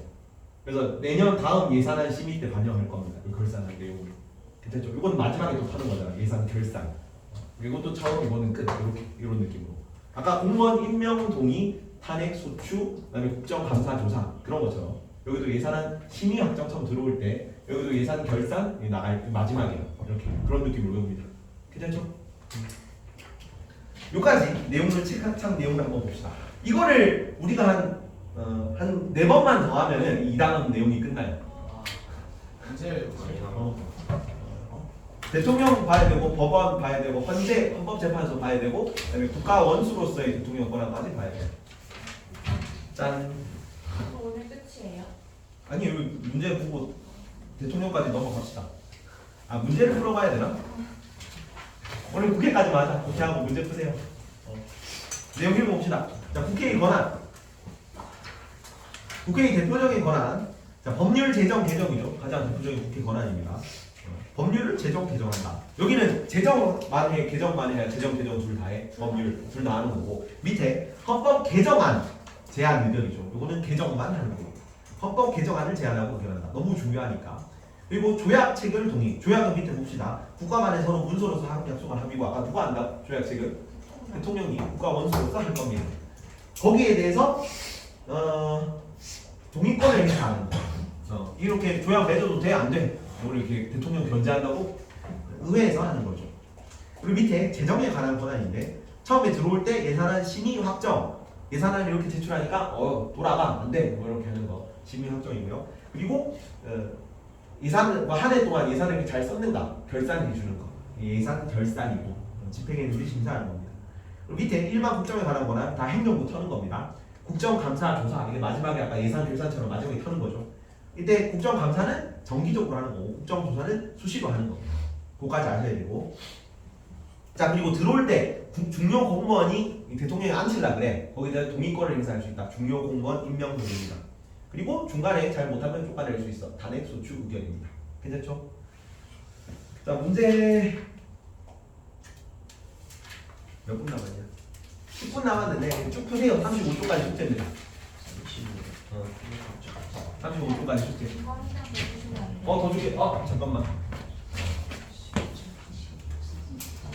그래서 내년 다음 예산안 심의 때 반영할 겁니다. 이 결산한 내용을. 됐죠? 이건 마지막에 또 하는 거잖아. 예산 결산. 이것도 처음, 이거는 끝. 이렇게 이런 느낌으로. 아까 공무원 임명 동의, 탄핵 소추, 그다음에 국정감사조사 그런 것처럼 여기도 예산안 심의 확정 처음 들어올 때 여기도 예산 결산 마지막이에요. 이렇게 그런 느낌으로 외웁니다. 괜찮죠? 요까지 내용을 책상 내용을 한번 봅시다. 이거를 우리가 한 4번만 더 하면은 이 다음 내용이 끝나요. 문제 대통령 봐야 되고 법원 봐야 되고 헌법재판소 봐야 되고 그다음에 국가 원수로서의 대통령 권한까지 봐야 돼요. 짠. 오늘 끝이에요? 아니 여기 문제 보고 대통령까지 넘어갑시다. 문제를 풀어봐야 되나? 오늘 국회까지만 하자. 국회하고 문제 푸세요. 내용 읽어봅시다. 자, 국회의 권한. 국회의 대표적인 권한. 자, 법률 제정 개정이죠. 가장 대표적인 국회 권한입니다. 법률을 제정 개정한다. 여기는 제정만 해, 개정만 해야 제정 개정 둘 다 해. 법률 둘 다 하는 거고 밑에 헌법 개정안 제안 의견이죠. 이거는 개정만 하는 거고 헌법 개정안을 제안하고 의견한다. 너무 중요하니까. 그리고 조약 체결 동의. 조약은 밑에 봅시다. 국가 간에 서로 문서로서 약속을 합의고 아까 누가 한다? 조약 체결? 대통령이 국가 원수로서 할 겁니다. 거기에 대해서 동의권을 행사하는 거. 이렇게 조약 맺어도 돼? 안 돼? 이걸 이렇게 대통령 견제한다고? 의회에서 하는 거죠. 그리고 밑에 재정에 관한 권한인데 처음에 들어올 때 예산안 심의 확정. 예산안을 이렇게 제출하니까 돌아가 안 돼. 뭐 이렇게 하는 거 심의 확정이고요. 그리고 예산을 한 해 동안 예산을 이렇게 잘 썼는가 결산해 주는 거. 예산 결산이고 집행했는지 심사하는 겁니다. 그리고 밑에 일반 국정에 관한 권한 다 행정부 터는 겁니다. 국정감사 조사 이게 마지막에 아까 예산 결산처럼 마지막에 터는 거죠. 이때 국정감사는 정기적으로 하는 거고 국정조사는 수시로 하는 겁니다. 그거까지 아셔야 되고. 자 그리고 들어올 때 중요 공무원이 대통령이 앉히려 그래. 거기에 대한 동의권을 행사할 수 있다. 중요 공무원 임명 동의입니다. 그리고 중간에 잘 못하면 쫓아낼 수 있어. 단핵 소추 의견입니다. 괜찮죠? 자 문제 몇 분 남았냐? 10분 남았는데 쭉 푸세요. 35초까지 숙제입니다. 35초까지 숙제. 이거 한장 내주시면 안 돼요? 더 줄게. 잠깐만.